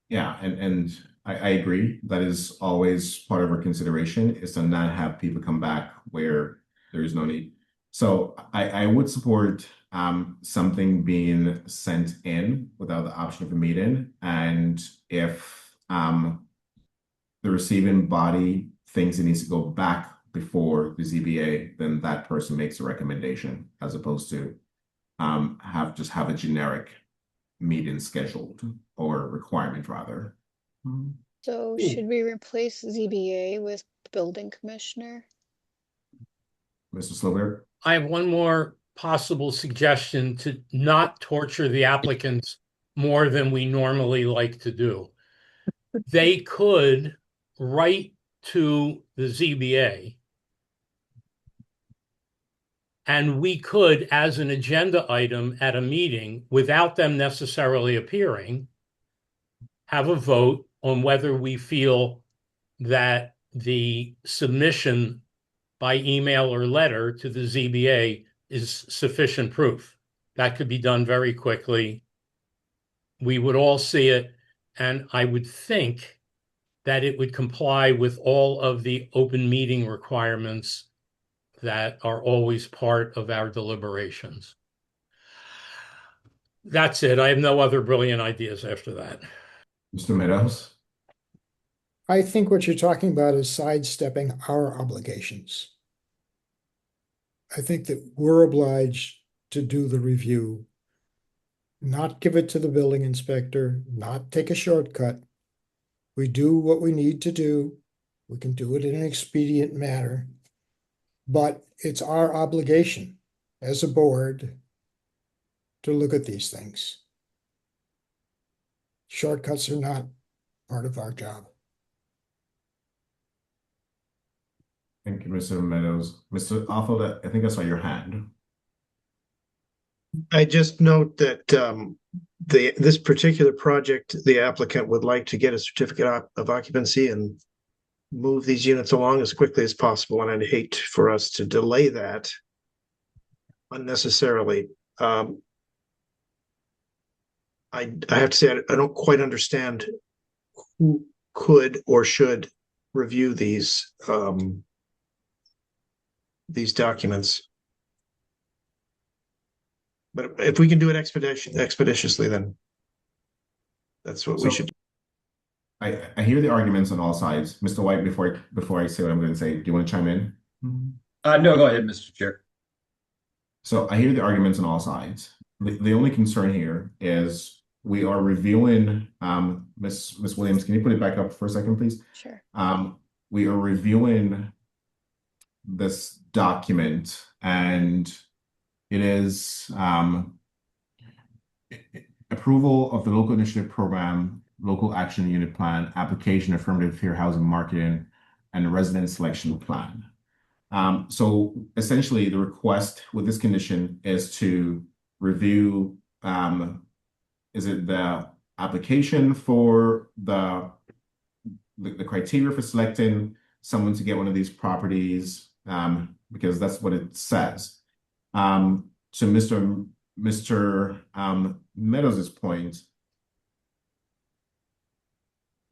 Yeah, and I agree. That is always part of our consideration, is to not have people come back where there is no need. So I would support something being sent in without the option of a meeting. And if the receiving body thinks it needs to go back before the ZBA, then that person makes a recommendation, as opposed to have a generic meeting scheduled, or requirement rather. So should we replace ZBA with building commissioner? Mr. Sloviter? I have one more possible suggestion to not torture the applicants more than we normally like to do. They could write to the ZBA, and we could, as an agenda item at a meeting, without them necessarily appearing, have a vote on whether we feel that the submission by email or letter to the ZBA is sufficient proof. That could be done very quickly. We would all see it, and I would think that it would comply with all of the open meeting requirements that are always part of our deliberations. That's it. I have no other brilliant ideas after that. Mr. Meadows? I think what you're talking about is sidestepping our obligations. I think that we're obliged to do the review, not give it to the building inspector, not take a shortcut. We do what we need to do. We can do it in an expedient manner, but it's our obligation as a board to look at these things. Shortcuts are not part of our job. Thank you, Mr. Meadows. Mr. Arthur, I think I saw your hand. I just note that this particular project, the applicant would like to get a certificate of occupancy and move these units along as quickly as possible, and I'd hate for us to delay that unnecessarily. I have to say I don't quite understand who could or should review these documents. But if we can do it expeditiously, then that's what we should do. I hear the arguments on all sides. Mr. White, before I say what I'm going to say, do you want to chime in? No, go ahead, Mr. Chair. So I hear the arguments on all sides. The only concern here is we are reviewing, Ms. Williams, can you put it back up for a second, please? Sure. We are reviewing this document, and it is approval of the local initiative program, local action unit plan, application, affirmative fair housing marketing, and resident selection plan. So essentially, the request with this condition is to review, is it the application for the criteria for selecting someone to get one of these properties, because that's what it says. So Mr. Meadows' point,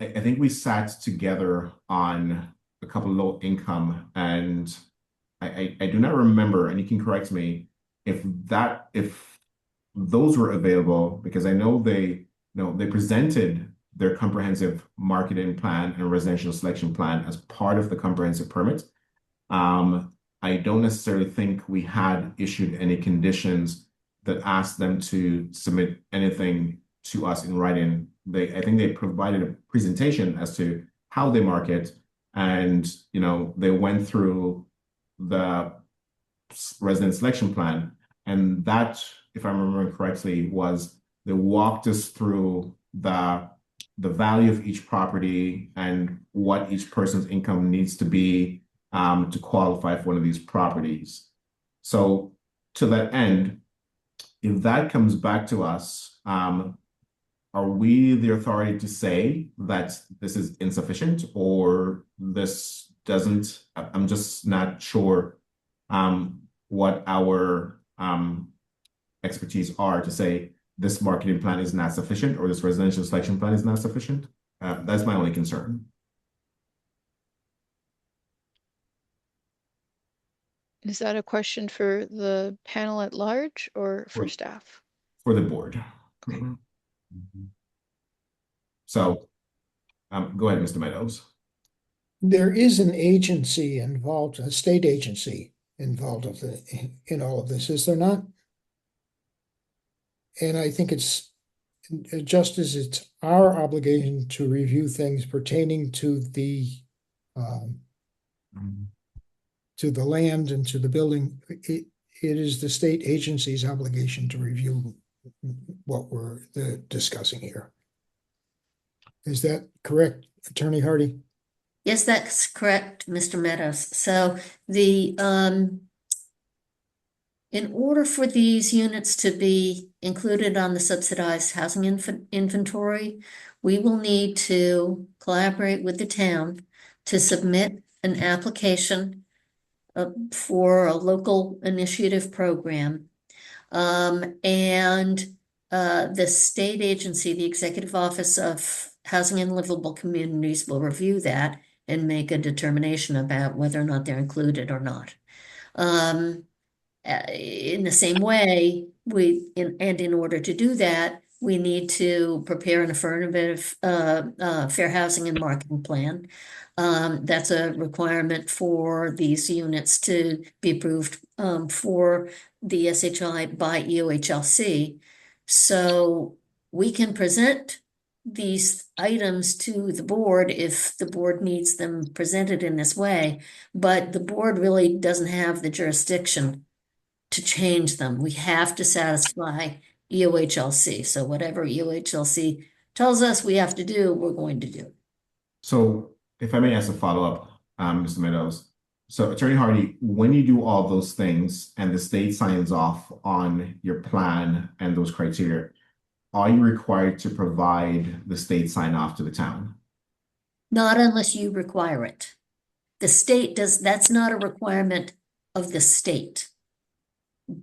I think we sat together on a couple of low income, and I do not remember, and you can correct me, if those were available, because I know they presented their comprehensive marketing plan and residential selection plan as part of the comprehensive permit. I don't necessarily think we had issued any conditions that asked them to submit anything to us in writing. I think they provided a presentation as to how they market, and they went through the resident selection plan, and that, if I'm remembering correctly, was they walked us through the value of each property and what each person's income needs to be to qualify for one of these properties. So to that end, if that comes back to us, are we the authority to say that this is insufficient or this doesn't? I'm just not sure what our expertise are to say this marketing plan is not sufficient or this residential selection plan is not sufficient. That's my only concern. Is that a question for the panel at large or for For- staff? For the board. So, go ahead, Mr. Meadows. There is an agency involved, a state agency involved in all of this, is there not? And I think it's just as it's our obligation to review things pertaining to the land and to the building, it is the state agency's obligation to review what we're discussing here. Is that correct, Attorney Hardy? Yes, that's correct, Mr. Meadows. So the in order for these units to be included on the subsidized housing inventory, we will need to collaborate with the town to submit an application for a local initiative program. And the state agency, the Executive Office of Housing and Livable Communities, will review that and make a determination about whether or not they're included or not. In the same way, in order to do that, we need to prepare an affirmative fair housing and marketing plan. That's a requirement for these units to be approved for the SHI by EOHLC. So we can present these items to the board if the board needs them presented in this way, but the board really doesn't have the jurisdiction to change them. We have to satisfy EOHLC. So whatever EOHLC tells us we have to do, we're going to do. So if I may ask a follow-up, Mr. Meadows. So Attorney Hardy, when you do all those things and the state signs off on your plan and those criteria, are you required to provide the state sign off to the town? Not unless you require it. The state does, that's not a requirement of the state.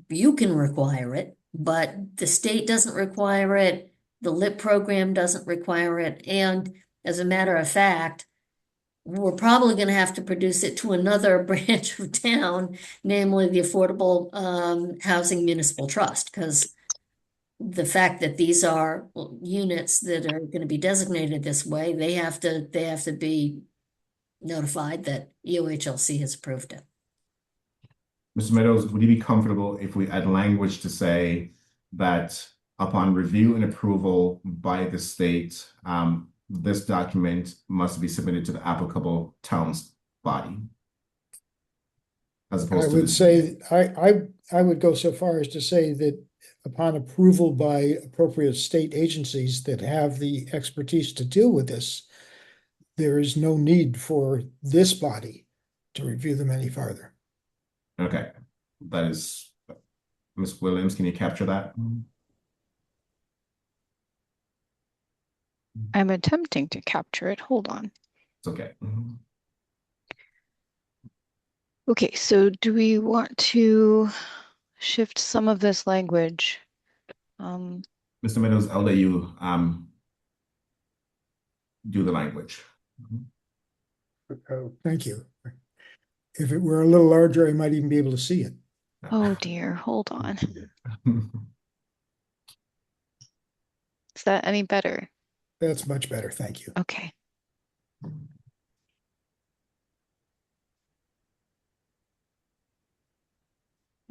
You can require it, but the state doesn't require it. The LIP program doesn't require it. And as a matter of fact, we're probably going to have to produce it to another branch of town, namely the Affordable Housing Municipal Trust, because the fact that these are units that are going to be designated this way, they have to be notified that EOHLC has approved it. Mr. Meadows, would you be comfortable if we add language to say that upon review and approval by the state, this document must be submitted to the applicable town's body. As I opposed to would the, say, I would go so far as to say that upon approval by appropriate state agencies that have the expertise to deal with this, there is no need for this body to review them any farther. okay, that is, Ms. Williams, can you capture that? I'm attempting to capture it. Hold on. It's okay. Okay, so do we want to shift some of this language? Mr. Meadows, I'll let you do the language. Thank you. If it were a little larger, I might even be able to see it. Oh dear, hold on. Is that any better? That's much better, thank you. Okay.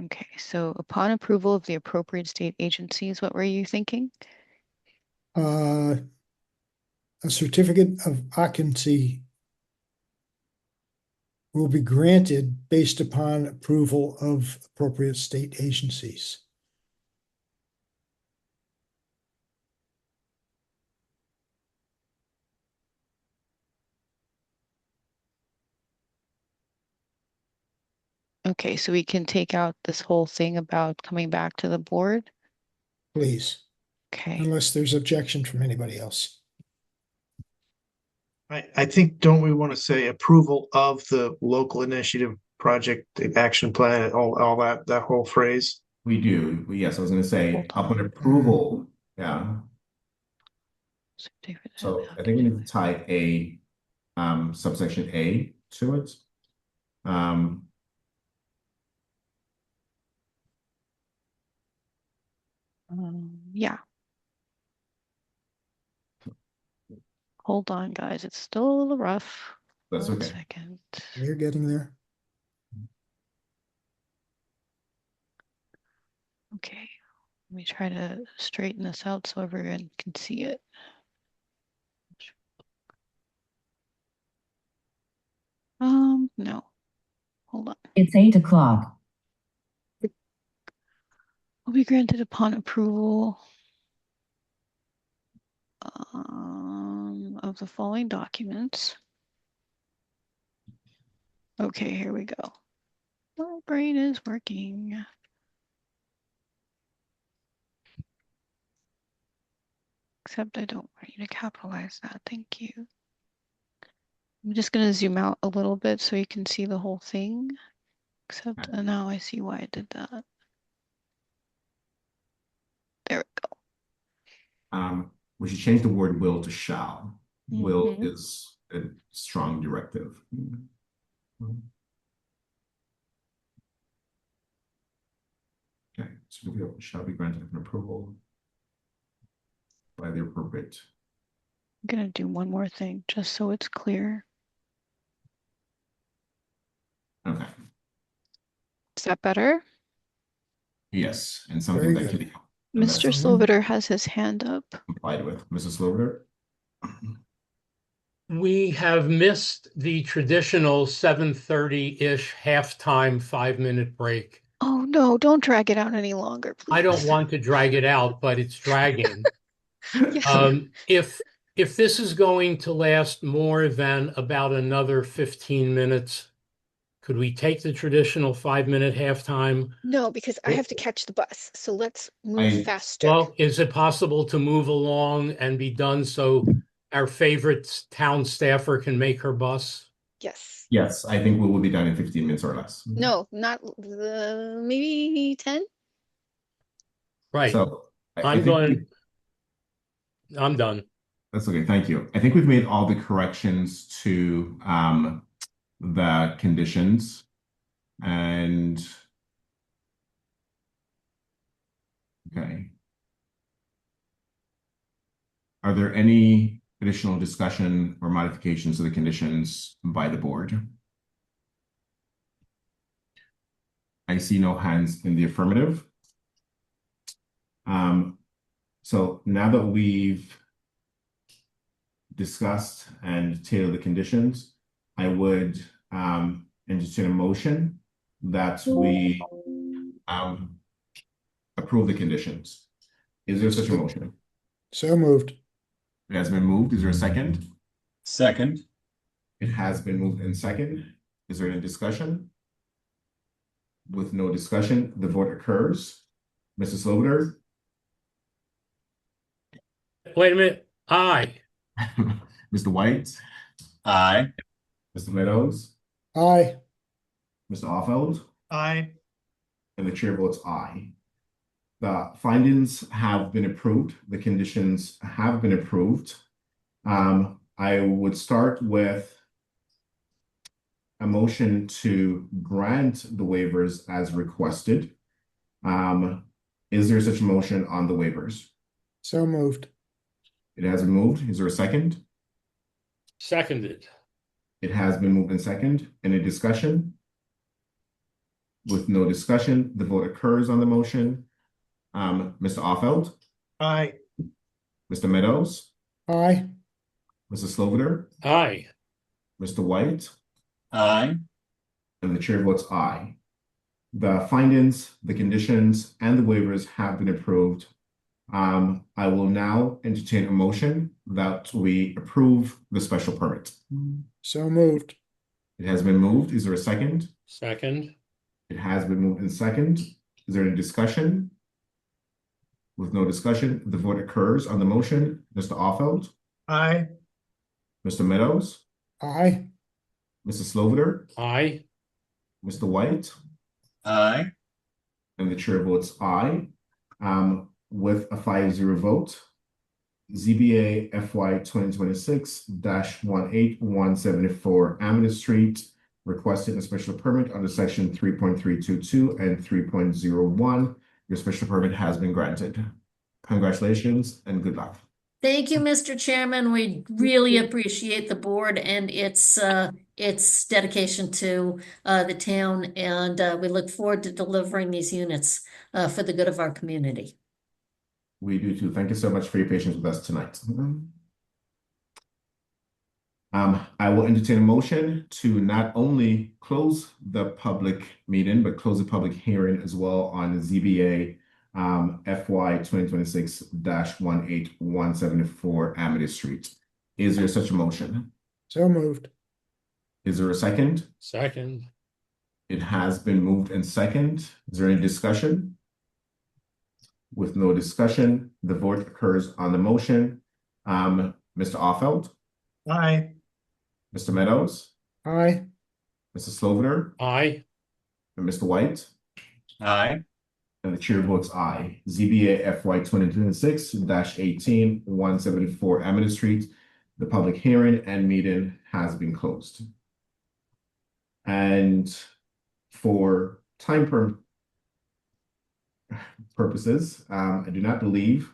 Okay, so upon approval of the appropriate state agencies, what were you thinking? A certificate of occupancy will be granted based upon approval of appropriate state agencies. Okay, so we can take out this whole thing about coming back to the board. Please, Okay, unless there's objection from anybody else. I think, don't we want to say approval of the local initiative project, the action plan, all that whole phrase? We do. Yes, I was going to say Hold on. upon approval. Yeah. certificate of So I think we need to tie a subsection A to it. Yeah. Hold on, guys. It's still a little rough. That's One okay. second. You're getting there. Okay. Let me try to straighten this out so everyone can see it. No. Hold on. It's 8 o'clock. Will be granted upon approval of the following documents. Okay, here we go. My brain is working. Except I don't want you to capitalize that. Thank you. I'm just going to zoom out a little bit so you can see the whole thing. Except now I see why I did that. There we go. We should change the word will to shall. Will Mhm. is a strong directive. Okay, so the will shall be granted upon approval by the appropriate. I'm going to do one more thing just so it's clear. Okay. Is that better? Yes, and something Very that good. can help. And that's Mr. Sloviter has his hand up. complied with. Mrs. Sloviter? We have missed the traditional 7:30-ish halftime 5-minute break. Oh no, don't drag it out any longer, please. I don't want to drag it out, but it's dragging. Yes. If this is going to last more than about another 15 minutes, could we take the traditional 5-minute halftime? No, because I have to catch the bus. So let's move I- faster. Well, is it possible to move along and be done so our favorite town staffer can make her bus? Yes. Yes, I think we will be done in 15 minutes or less. No, not maybe 10. Right. So I I'm think going. I'm done. that's okay. Thank you. I think we've made all the corrections to the conditions, and okay. Are there any additional discussion or modifications of the conditions by the board? I see no hands in the affirmative. So now that we've discussed and tailored the conditions, I would entertain a motion that we approve the conditions. Is there such a motion? So moved. It has been moved. Is there a second? Second. It has been moved and second. Is there any discussion? With no discussion, the vote occurs. Mr. Slobodar, Wait a minute. Aye. Mr. White, Aye. Mr. Meadows, Aye. Mr. Offeld, Aye. and the chair votes aye. The findings have been approved. The conditions have been approved. I would start with a motion to grant the waivers as requested. Is there such a motion on the waivers? So moved. It has been moved. Is there a second? Seconded. It has been moved and second. Any discussion? With no discussion, the vote occurs on the motion. Mr. Offeld, Aye. Mr. Meadows, Aye. Mr. Slobodar, Aye. Mr. White, Aye. and the chair votes aye. The findings, the conditions, and the waivers have been approved. I will now entertain a motion that we approve the special permit. So moved. It has been moved. Is there a second? Second. It has been moved and second. Is there any discussion? With no discussion, the vote occurs on the motion. Mr. Offeld, Aye. Mr. Meadows, Aye. Mr. Slobodar, Aye. Mr. White, Aye. and the chair votes aye. With a 5-0 vote, ZBA FY 2026-18174 Amethyst Street requesting a special permit under section 3.322 and 3.01. Your special permit has been granted. Congratulations and good luck. Thank you, Mr. Chairman. We really appreciate the board and its dedication to the town, and we look forward to delivering these units for the good of our community. We do too. Thank you so much for your patience with us tonight. I will entertain a motion to not only close the public meeting, but close the public hearing as well on ZBA FY 2026-18174 Amethyst Street. Is there such a motion? So moved. Is there a second? Second. It has been moved and second. Is there any discussion? With no discussion, the vote occurs on the motion. Mr. Offeld, Aye. Mr. Meadows, Aye. Mr. Slobodar, Aye. and Mr. White, Aye. and the chair votes aye. ZBA FY 2026-18174 Amethyst Street, the public hearing and meeting has been closed. And for time purposes, I do not believe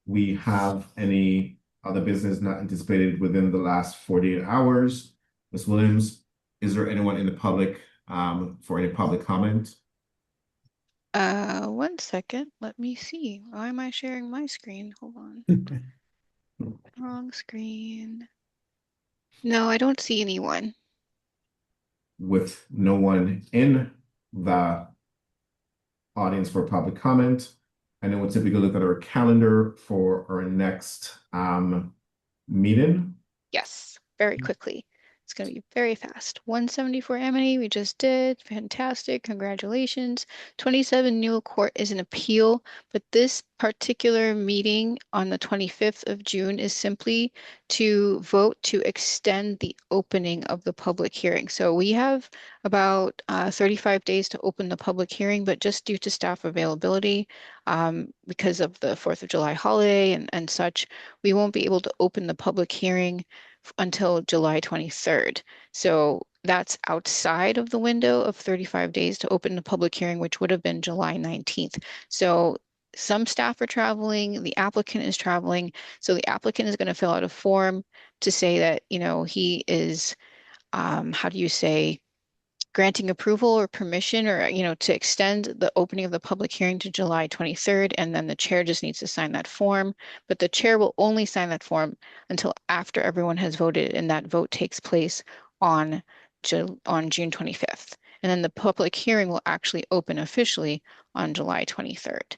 we have any other business not anticipated within the last 48 hours. Ms. Williams, is there anyone in the public for any public comment? 1 second. Let me see. Why am I sharing my screen? Hold on. Wrong screen. No, I don't see anyone. With no one in the audience for public comment, and then we'll typically look at our calendar for our next meeting. Yes, very quickly. It's going to be very fast. 174 Amity, we just did. Fantastic. Congratulations. 27 Newell Court is an appeal, but this particular meeting on the 25th of June is simply to vote to extend the opening of the public hearing. So we have about 35 days to open the public hearing, but just due to staff availability, because of the 4th of July holiday and such, we won't be able to open the public hearing until July 23rd. So that's outside of the window of 35 days to open the public hearing, which would have been July 19th. So some staff are traveling, the applicant is traveling. So the applicant is going to fill out a form to say that, you know, he is, how do you say, granting approval or permission or, to extend the opening of the public hearing to July 23rd, and then the chair just needs to sign that form. But the chair will only sign that form until after everyone has voted, and that vote takes place on June 25th. And then the public hearing will actually open officially on July 23rd.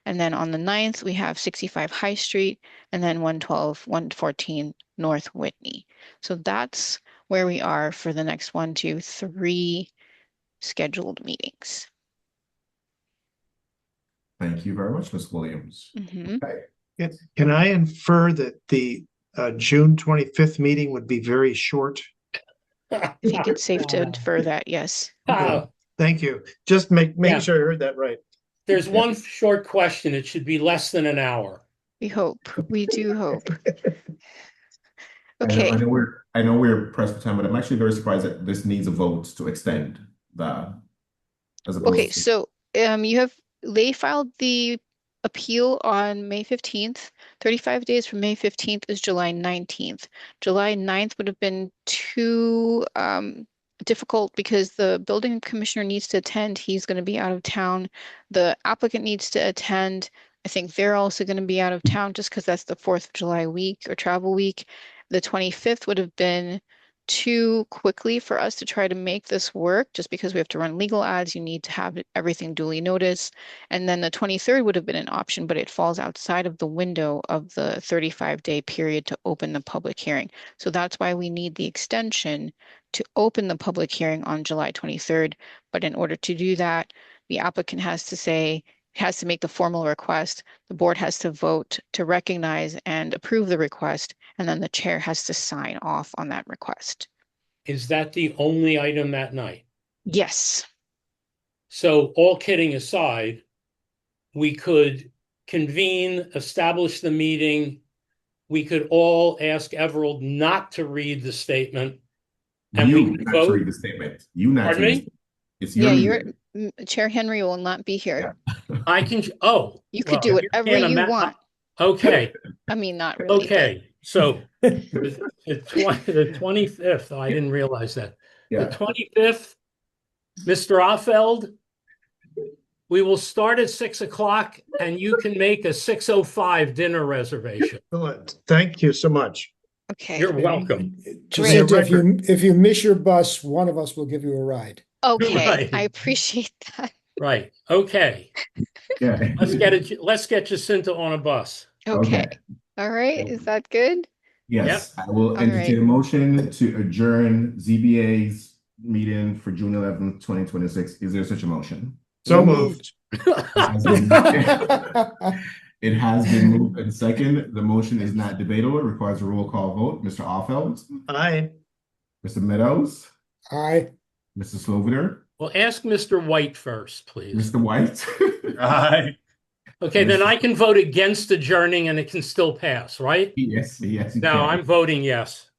And then on the 9th, we have 65 High Street and then 112, 114 North Whitney. So that's where we are for the next 1, 2, 3 scheduled meetings. Thank you very much, Ms. Williams. Mhm. Okay. Can I infer that the June 25th meeting would be very short? I think it's safe to infer that, yes. Thank you. Just making Yeah. sure I heard that right. There's one short question. It should be less than an hour. We hope. We do hope. I Okay. know we're pressed for time, but I'm actually very surprised that this needs a vote to extend the, as opposed Okay, to. so they filed the appeal on May 15th. 35 days from May 15th is July 19th. July 9th would have been too difficult because the building commissioner needs to attend. He's going to be out of town. The applicant needs to attend. I think they're also going to be out of town just because that's the 4th of July week or travel week. The 25th would have been too quickly for us to try to make this work just because we have to run legal ads. You need to have everything duly noticed. And then the 23rd would have been an option, but it falls outside of the window of the 35-day period to open the public hearing. So that's why we need the extension to open the public hearing on July 23rd. But in order to do that, the applicant has to make the formal request. The board has to vote to recognize and approve the request, and then the chair has to sign off on that request. Is that the only item that night? Yes. So all kidding aside, we could convene, establish the meeting. We could all ask Everald not to read the statement. And we could not vote. to read the statement. You not Pardon to read me? the statement. It's your meeting. Chair Henry will not be here. I can, You could do whatever you want. Okay, I mean, not really. okay. So the 25th, I didn't realize that. The Yeah. 25th, Mr. Offeld, we will start at 6 o'clock and you can make a 6:05 dinner reservation. Excellent. Thank you so much. Okay. You're welcome. Jacinta, if you miss your bus, one of us will give you a ride. Okay. Right. I appreciate that. Right. Okay. Yeah. Let's get Jacinta on a bus. Okay. All right. Is that good? Yes, I will All entertain right. a motion to adjourn ZBA's meeting for June 11th, 2026. Is there such a motion? So moved. It has been moved and second. The motion is not debatable. It requires a roll call vote. Mr. Offeld, Aye. Mr. Meadows, Aye. Mr. Sloviter, Well, ask Mr. White first, please. Mr. White. Aye. Okay, then I can vote against adjourning and it can still pass, right? Yes, you No, can. I'm voting yes.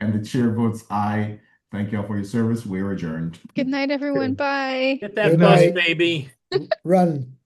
And the chair votes aye. Thank you all for your service. We are adjourned. Good night, everyone. Bye. Get that Good bus, night. baby. Run.